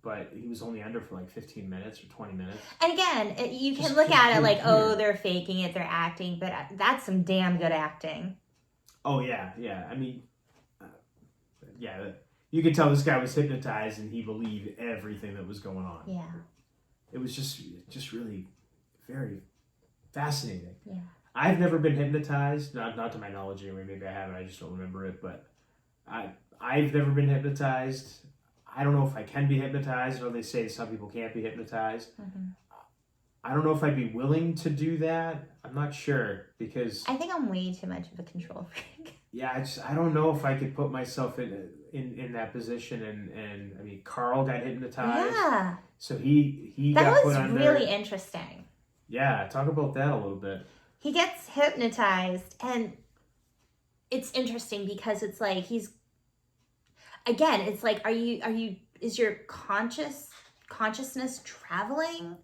But he was only under for like 15 minutes or 20 minutes. And again, you can look at it like, oh, they're faking it, they're acting, but that's some damn good acting. Oh, yeah. I mean, you could tell this guy was hypnotized and he believed everything that was going on. Yeah. It was just really very fascinating. Yeah. I've never been hypnotized, not to my knowledge anyway, maybe I haven't, I just don't remember it, but I've never been hypnotized. I don't know if I can be hypnotized. I know they say some people can't be hypnotized. Mm-hmm. I don't know if I'd be willing to do that. I'm not sure because I think I'm way too much of a control freak. Yeah, I don't know if I could put myself in that position. And I mean, Carl got hypnotized. Yeah. So he got put under. That was really interesting. Yeah, talk about that a little bit. He gets hypnotized, and it's interesting because it's like it's like, is your consciousness traveling?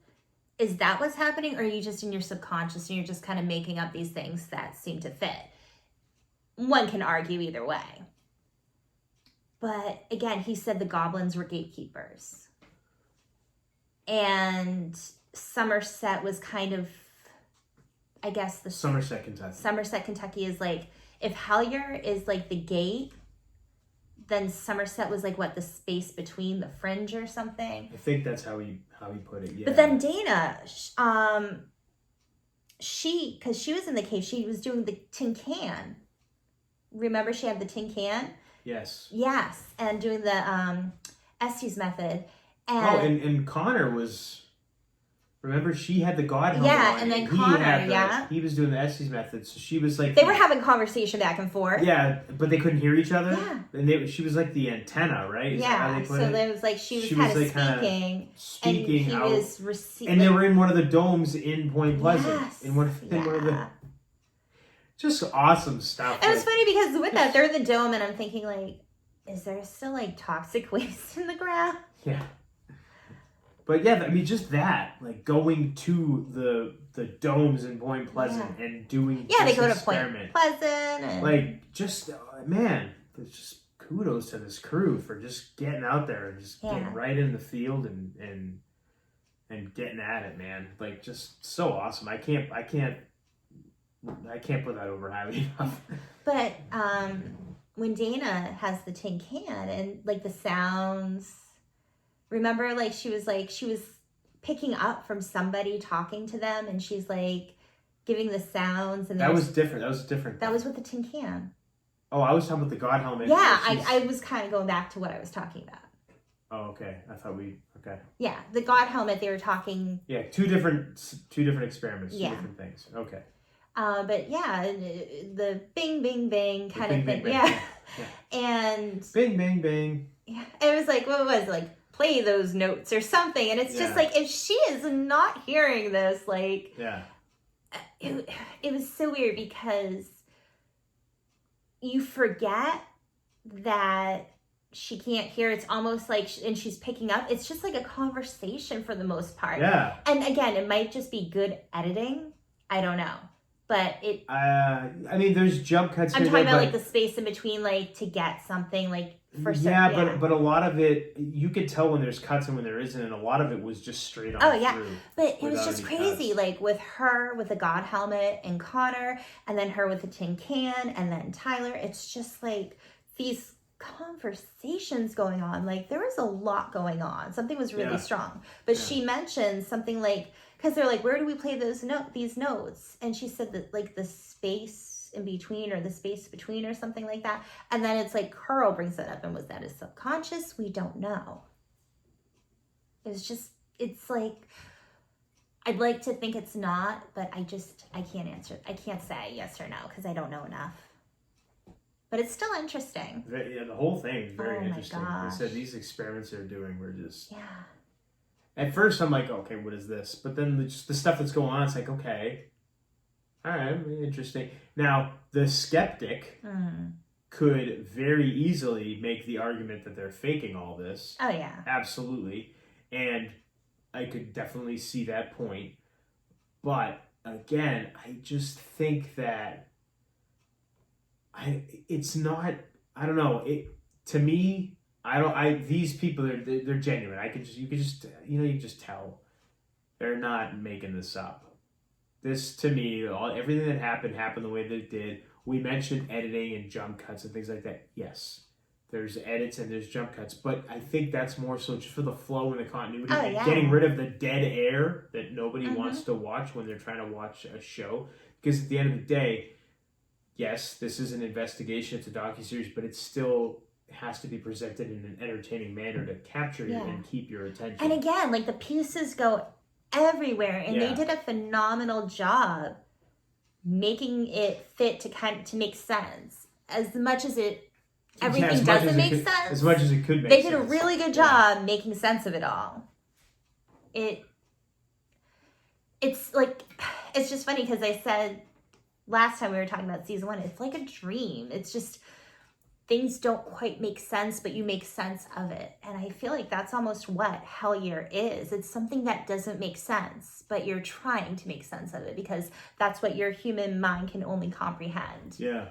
Is that what's happening? Or are you just in your subconscious and you're just kind of making up these things that seem to fit? One can argue either way. But again, he said the goblins were gatekeepers. And Somerset was kind of, I guess Somerset, Kentucky. Somerset, Kentucky is like, if Hellier is like the gate, then Somerset was like what, the space between the fringe or something. I think that's how he put it. Yeah. But then Dana, because she was in the cave, she was doing the tin can. Remember, she had the tin can. Yes. Yes, and doing the Estes method. And Connor was. Remember, she had the God helmet on, and then Connor, he was doing the Estes method, so she was like... They were having conversation back and forth. Yeah, but they couldn't hear each other. Yeah. And she was like the antenna, right? Yeah, so there was like, she was kind of speaking, and he was receiving... And they were in one of the domes in Point Pleasant. Yes. In one of the... Just awesome stuff. And it's funny because with that, they're in the dome, and I'm thinking like, is there still like toxic waste in the ground? Yeah. But yeah, I mean, just that, like going to the domes in Point Pleasant and doing they go to experiment. Point Pleasant. And... Like, just, man, there's just kudos to this crew for just getting out there and just getting right in the field and getting at it, man. Like, just so awesome. I can't put that over highly enough. But when Dana has the tin can and like the sounds, remember, like she was picking up from somebody talking to them, and she's like giving the sounds, and that was different. That was with the tin can. Oh, I was talking about the God helmet. Yeah, I was kind of going back to what I was talking about. Oh, okay. I thought okay. Yeah, the God helmet. They were talking. Yeah, two different experiments, two different things. Okay. But yeah, the bing, bing, bing kind of thing. Bing, yeah. And bing, bing, bing. Yeah, it was like, what was it? Like, play those notes or something. And it's just like, if she is not hearing this, like, it was so weird because you forget that she can't hear. It's almost like, and she's picking up. It's just like a conversation for the most part. Yeah. And again, it might just be good editing. I don't know. But it... I mean, there's jump cuts I'm talking about, like, the space in between, like, to get something, like, for some... Yeah, but a lot of it, you could tell when there's cuts and when there isn't, and a lot of it was just straight on through. But it was just crazy, cuts. Like, with her, with the God helmet, and Connor, and then her with the tin can, and then Tyler, it's just, like, these conversations going on. Like, there was a lot going on. Something was really strong. But she mentioned something like... Because they're like, where do we play these notes? And she said that, like, the space in between or the space between or something like that. And then it's like Carl brings that up. And was that his subconscious? We don't know. It's like, I'd like to think it's not, but I can't answer. I can't say yes or no because I don't know enough. But it's still interesting. Yeah, the whole thing is very interesting. Gosh. They said these experiments they're doing were just... Yeah. At first, I'm like, okay, what is this? But then the stuff that's going on, it's like, okay, all right, interesting. Now, the skeptic could very easily make the argument that they're faking all this. Oh, yeah. Absolutely. And I could definitely see that point. But, again, I just think that it's not, I don't know, to me... these people they're genuine. You can just tell they're not making this up. This, to me, everything that happened the way that it did. We mentioned editing and jump cuts and things like that. Yes, there's edits and there's jump cuts, but I think that's more so just for the flow and the continuity and getting rid of the dead air that nobody wants to watch when they're trying to watch a show. Because at the end of the day, yes, this is an investigation, it's a docuseries, but it's still has to be presented in an entertaining manner to capture you and keep your attention. And again, like the pieces go everywhere, and they did a phenomenal job making it fit to make sense. As much as everything doesn't make sense, as much as it could make sense. They did a really good job making sense of it all. It's like, it's just funny because I said last time we were talking about season 1, it's like a dream. It's just, things don't quite make sense, but you make sense of it. And I feel like that's almost what Hellier is. It's something that doesn't make sense, but you're trying to make sense of it because that's what your human mind can only comprehend. Yeah.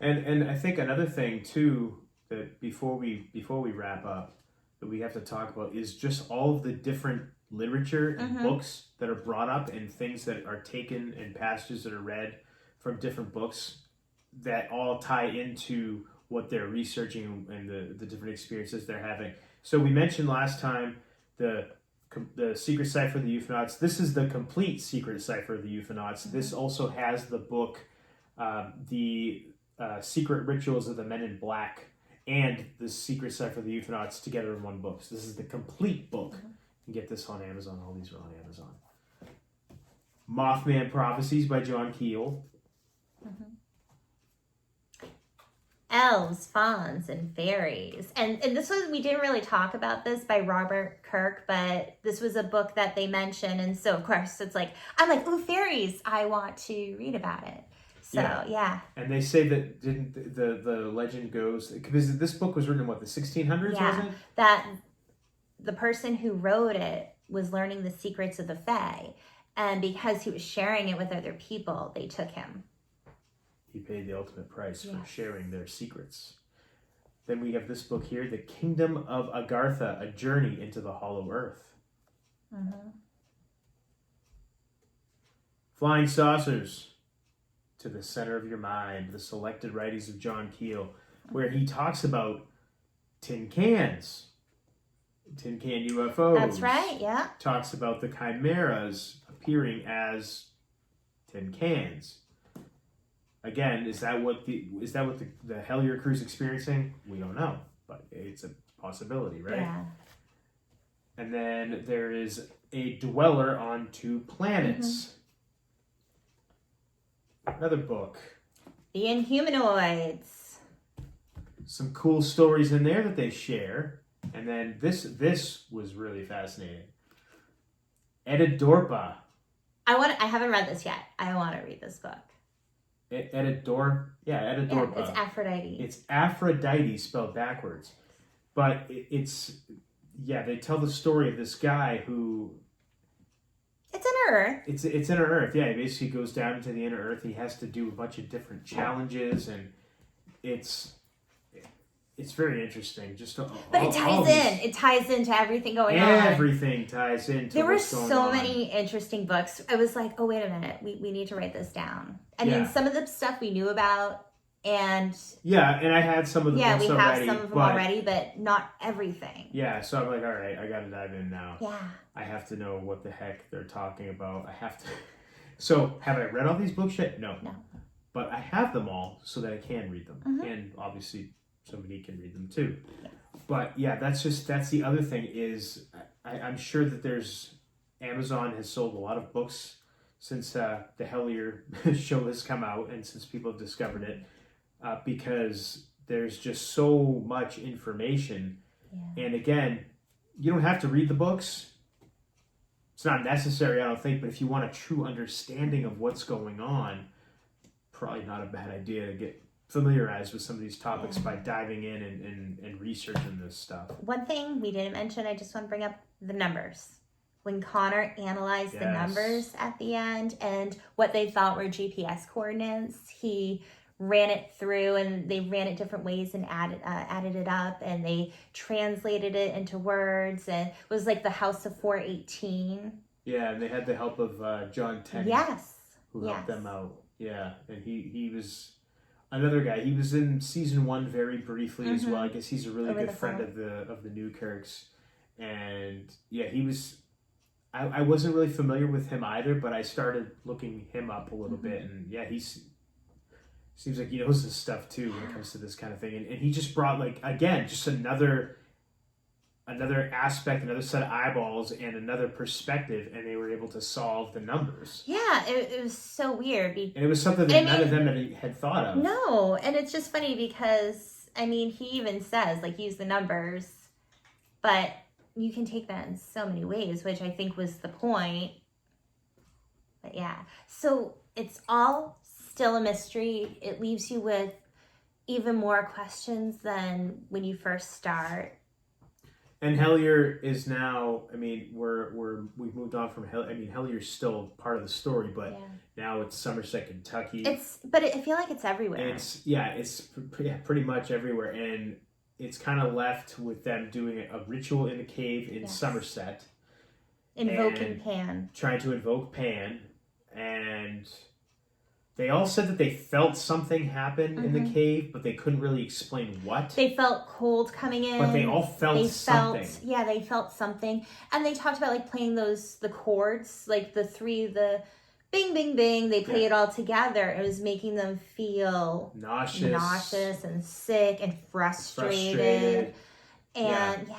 And I think another thing too, that before we wrap up, that we have to talk about is just all of the different literature and books that are brought up and things that are taken and passages that are read from different books that all tie into what they're researching and the different experiences they're having. So we mentioned last time the Secret Cipher of the Euphonauts. This is the complete Secret Cipher of the Euphonauts. This also has the book, the Secret Rituals of the Men in Black, and the Secret Cipher of the Euphonauts together in one book. So this is the complete book. You can get this on Amazon. All these are on Amazon. Mothman Prophecies by John Keel. Elves, fauns, and fairies. And this was, we didn't really talk about this by Robert Kirk, but this was a book that they mentioned. And so, of course, it's like, I'm like, ooh, fairies. I want to read about it. So, yeah. And they say that the legend goes, because this book was written in what, the 1600s, wasn't it? That the person who wrote it was learning the secrets of the Fae. And because he was sharing it with other people, they took him. He paid the ultimate price for Yes. sharing their secrets. Then we have this book here, The Kingdom of Agartha, A Journey into the Hollow Earth. Mm-hmm. Flying Saucers, To the Center of Your Mind, the selected writings of John Keel, where he talks about tin cans, tin can UFOs. That's right, yeah. Talks about the chimeras appearing as tin cans. Again, is that what the Hellier Crew's experiencing? We don't know, but it's a possibility, right? Yeah. And then there is A Dweller on Two Planets. Another book. The Inhumanoids. Some cool stories in there that they share. And then this was really fascinating. Edidorpa. I haven't read this yet. I want to read this book. Edidorpa. Yeah, it's Aphrodite. It's Aphrodite spelled backwards. But they tell the story of this guy who... It's Inner Earth. It's Inner Earth, yeah. He basically goes down into the Inner Earth. He has to do a bunch of different challenges, and it's very interesting. But it ties in. It ties into everything going on. Everything ties into There were what's going so on. many interesting books. I was like, oh, wait a minute. We need to write this down. I mean, some of the stuff we knew about, and... Yeah, and I had some of the books already. Yeah, we have some of them already, but not everything. Yeah, so I'm like, all right, I got to dive in now. Yeah. I have to know what the heck they're talking about. I have to... So, have I read all these books yet? No. But I have them all so that I can read them. Mm-hmm. And obviously, somebody can read them too. But yeah, that's the other thing is I'm sure that Amazon has sold a lot of books since the Hellier show has come out and since people have discovered it, because there's just so much information. Yeah. And again, you don't have to read the books. It's not necessary, I don't think, but if you want a true understanding of what's going on, probably not a bad idea to get familiarized with some of these topics by diving in and researching this stuff. One thing we didn't mention, I just want to bring up the numbers. When Connor analyzed the numbers at the end and what they thought were GPS coordinates, he ran it through and they ran it different ways and added it up, and they translated it into words, and it was like the House of 418. Yeah, and they had the help of John Tenney. Yes. Who helped them out. Yeah, and he was another guy. He was in season 1 very briefly as well. I guess he's a really good friend of the Newkirks. And yeah, he was... I wasn't really familiar with him either, but I started looking him up a little bit, and yeah, seems like he knows this stuff too when it comes to this kind of thing. And he just brought, like, again, just another aspect, another set of eyeballs and another perspective, and they were able to solve the numbers. Yeah, it was so weird. And it was something that none of them had thought of. No, and it's just funny because, I mean, he even says, like, use the numbers, but you can take that in so many ways, which I think was the point. But yeah, so it's all still a mystery. It leaves you with even more questions than when you first start. And Hellier is now, I mean, we've moved on from Hellier's still part of the story, but now it's Somerset, Kentucky. But I feel like it's everywhere. It's pretty much everywhere, and it's kind of left with them doing a ritual in the cave in Somerset. Invoking Pan. Trying to invoke Pan, and they all said that they felt something happen in the cave, but they couldn't really explain what. They felt cold coming in. But they all felt something. Yeah, they felt something. And they talked about, like, playing the chords, like the bing, bing, bing. They play it all together. It was making them feel nauseous and sick and frustrated. And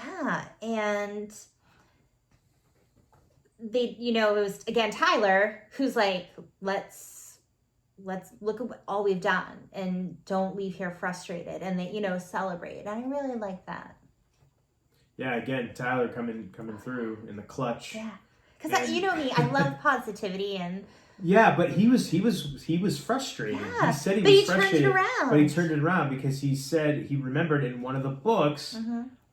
and they, it was, again, Tyler, who's like, let's look at all we've done and don't leave here frustrated, and they, celebrate. And I really like that. Yeah, again, Tyler coming through in the clutch. Yeah, because you know me, I love positivity and. Yeah, but he was frustrated. Yeah, he said he was frustrated. Turned it around. But he turned it around because he said he remembered in one of the books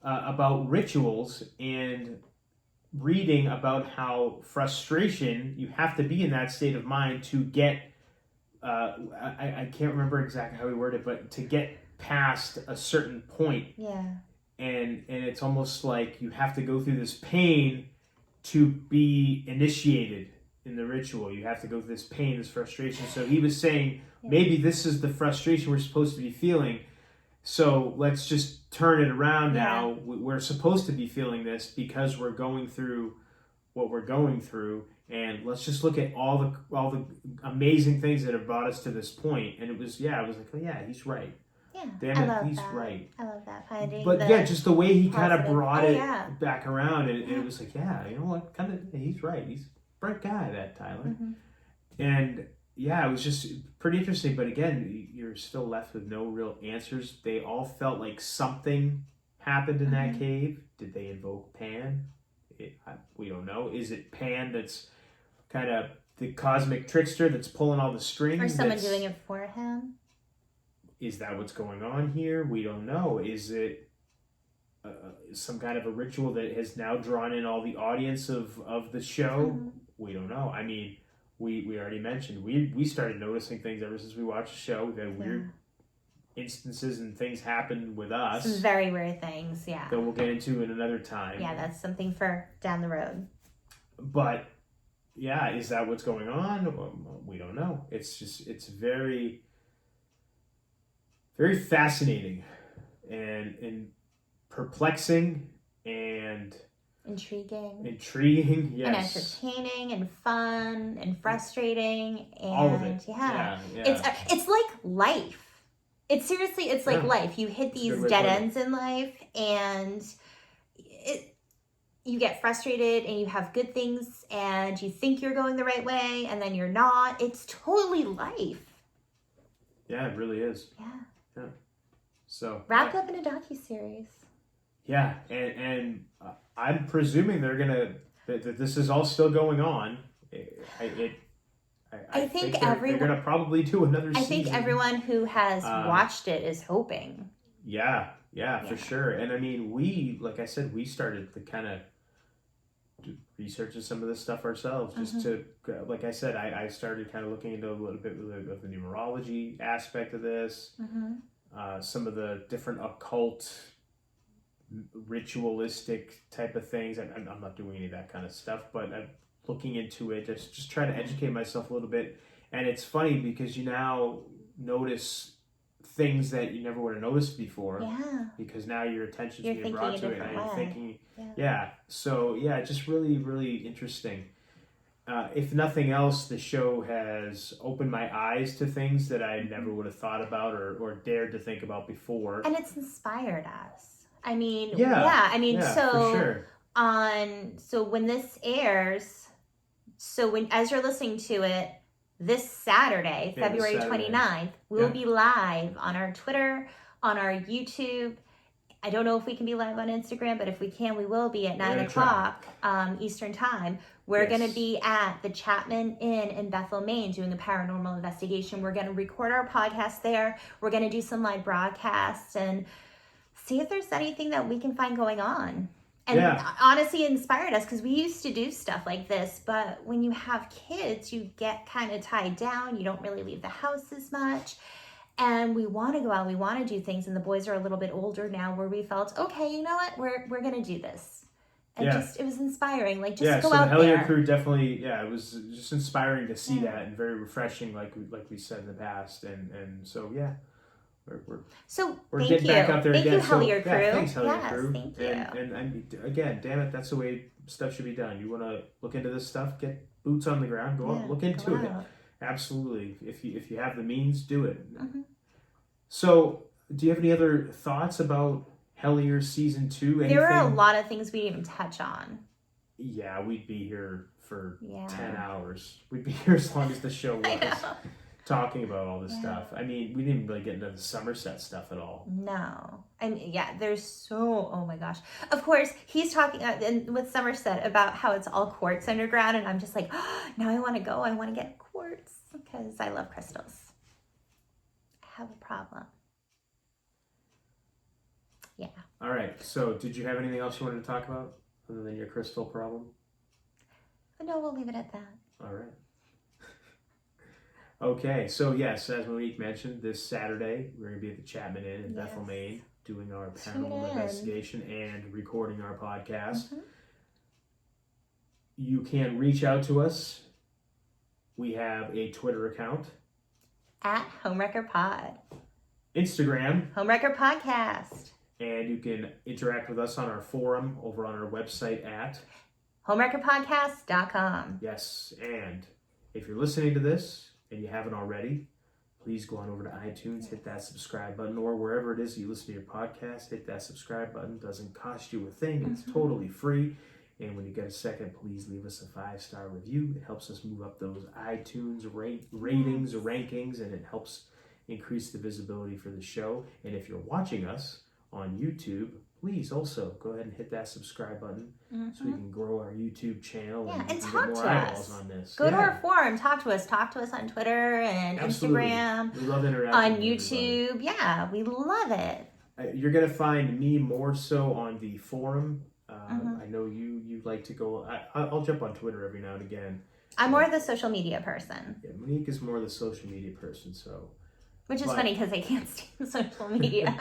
about rituals, and reading about how frustration, you have to be in that state of mind to get, I can't remember exactly how he worded it, but to get past a certain point. Yeah. And it's almost like you have to go through this pain to be initiated in the ritual. You have to go through this pain, this frustration. So he was saying, maybe this is the frustration we're supposed to be feeling. So let's just turn it around now. We're supposed to be feeling this because we're going through what we're going through, and let's just look at all the amazing things that have brought us to this point. And it was I was like, oh yeah, he's right. Yeah, Damn it, he's right. I love that finding. But just the way he kind of brought it back around, and it was like, you know what, kind of, he's right. He's a bright guy, that Tyler. Mm-hmm. And it was just pretty interesting. But again, you're still left with no real answers. They all felt like something happened in that cave. Did they invoke Pan? We don't know. Is it Pan that's kind of the cosmic trickster that's pulling all the strings? Or someone doing it for him? Is that what's going on here? We don't know. Is it some kind of a ritual that has now drawn in all the audience of the show? Mm-hmm. We don't know. I mean, we already mentioned we started noticing things ever since we watched the show. We've had weird instances and things happen with us. Some very weird things, that we'll get into in another time. Yeah, that's something for down the road. But is that what's going on? We don't know. It's very, very fascinating and perplexing and intriguing, yes, and entertaining and fun and frustrating, and all of it. It's like life. It's like life. You hit these dead ends in life, and you get frustrated, and you have good things, and you think you're going the right way, and then you're not. It's totally life. Yeah, it really is. Yeah. So wrapped up in a docuseries. Yeah, and I'm presuming that this is all still going on. I think they're gonna probably do another season. I think everyone who has watched it is hoping. Yeah, for sure. And I mean, like I said, we started to kind of researching some of this stuff ourselves, just to, like I said, I started kind of looking into a little bit of the numerology aspect of this, some of the different occult, ritualistic type of things. I'm not doing any of that kind of stuff, but I'm looking into it, just trying to educate myself a little bit. And it's funny because you now notice things that you never would have noticed before. Yeah. Because now your attention's being brought to it, and you're thinking, So just really, really interesting. If nothing else, the show has opened my eyes to things that I never would have thought about or dared to think about before. And it's inspired us. I mean, for sure. So when this airs, as you're listening to it, this Saturday, February 29th, we will be live on our Twitter, on our YouTube. I don't know if we can be live on Instagram, but if we can, we will be at 9 o'clock Eastern Time. We're going to be at the Chapman Inn in Bethel, Maine, doing a paranormal investigation. We're going to record our podcast there. We're going to do some live broadcasts and see if there's anything that we can find going on. And honestly, it inspired us because we used to do stuff like this. But when you have kids, you get kind of tied down. You don't really leave the house as much. And we want to go out. We want to do things. And the boys are a little bit older now where we felt, okay, you know what? We're going to do this. And it was inspiring. Like, just go out there. The Hellier Crew definitely, it was just inspiring to see that and very refreshing, like we said in the past. And so, we're getting back out there again. Thank you, Hellier Crew. Thanks, Hellier Crew. Thank you. And again, damn it, that's the way stuff should be done. You want to look into this stuff, get boots on the ground, go out, look into it. Absolutely. If you have the means, do it. So, do you have any other thoughts about Hellier Season 2? Anything? There are a lot of things we didn't even touch on. Yeah, we'd be here for 10 hours. We'd be here as long as the show was. Talking about all this stuff. I mean, we didn't really get into the Somerset stuff at all. No. And there's oh my gosh. Of course, he's talking with Somerset about how it's all quartz underground, and I'm just like, now I want to go. I want to get quartz because I love crystals. I have a problem. Yeah. All right. So, did you have anything else you wanted to talk about other than your crystal problem? But no, we'll leave it at that. All right. Okay, so yes, as Monique mentioned, this Saturday we're going to be at the Chapman Inn in Bethel, Maine, doing our paranormal investigation and recording our podcast. Mm-hmm. You can reach out to us. We have a Twitter account. At Homewrecker Pod. Instagram. Homewrecker Podcast. And you can interact with us on our forum over on our website at homewreckerpodcast.com. Yes, and if you're listening to this and you haven't already, please go on over to iTunes, hit that subscribe button, or wherever it is you listen to your podcast, hit that subscribe button. It doesn't cost you a thing. It's totally free. And when you get a second, please leave us a 5-star review. It helps us move up those iTunes ratings or rankings, and it helps increase the visibility for the show. And if you're watching us on YouTube, please also go ahead and hit that subscribe button so we can grow our YouTube channel and talk get more to eyeballs us on this. Go to our forum, talk to us. Talk to us on Twitter and Absolutely. Instagram. We love interacting on with YouTube. everybody. Yeah, we love it. You're going to find me more so on the forum. I know you like to go. I'll jump on Twitter every now and again. I'm more the social media person. Yeah, Monique is more the social media person, so. Which is funny because I can't stand social media.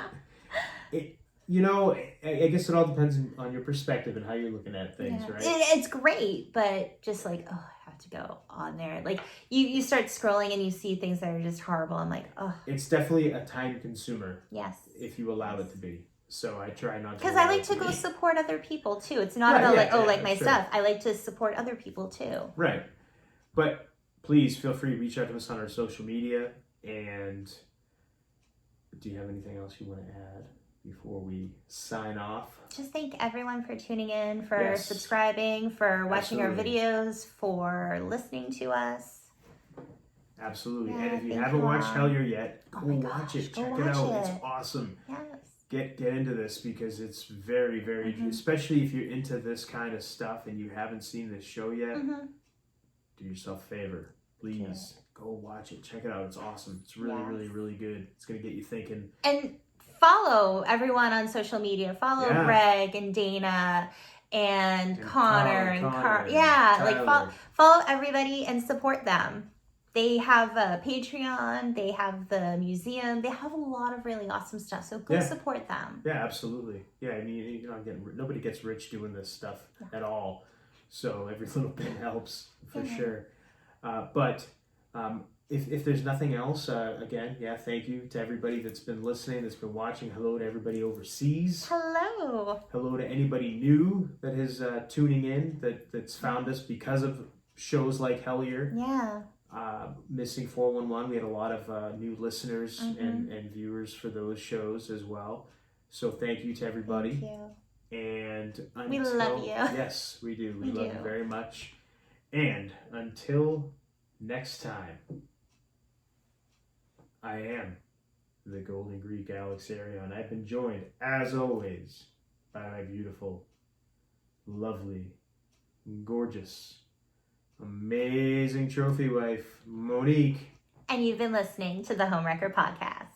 I guess it all depends on your perspective and how you're looking at things, right? It's great, but just like, I have to go on there. Like, you start scrolling and you see things that are just horrible. I'm like, It's definitely a time consumer. Yes. If you allow it to be. So I try not to. Because I like to go support other people too. It's not about my stuff. I like to support other people too. Right. But please feel free to reach out to us on our social media. And do you have anything else you want to add before we sign off? Just thank everyone for tuning in, for subscribing, for watching our videos, for listening to us. Absolutely. Yeah, and if you haven't watched Hellier yet, go watch it. Go Check it watch out. it. It's awesome. Yes. Get into this because it's very, very, especially if you're into this kind of stuff and you haven't seen this show yet, do yourself a favor. Please go watch it. Check it out. It's awesome. It's really, really, really good. It's going to get you thinking. And follow everyone on social media. Follow Greg and Dana and Connor and Carl. Yeah, like follow everybody and support them. They have a Patreon, they have the museum, they have a lot of really awesome stuff. So go support them. Yeah, absolutely. Yeah, I mean, nobody gets rich doing this stuff at all. So every little bit helps for sure. But if there's nothing else, again, thank you to everybody that's been listening, that's been watching. Hello to everybody overseas. Hello. Hello to anybody new that is tuning in, that's found us because of shows like Hellier. Yeah. Missing 411, we had a lot of new listeners and viewers for those shows as well. So thank you to everybody. Thank you. And we love you. Yes, we do. We love you very much. And until next time, I am the Golden Greek Alex Arion. I've been joined, as always, by my beautiful, lovely, gorgeous, amazing trophy wife, Monique. And you've been listening to the Homewrecker Podcast.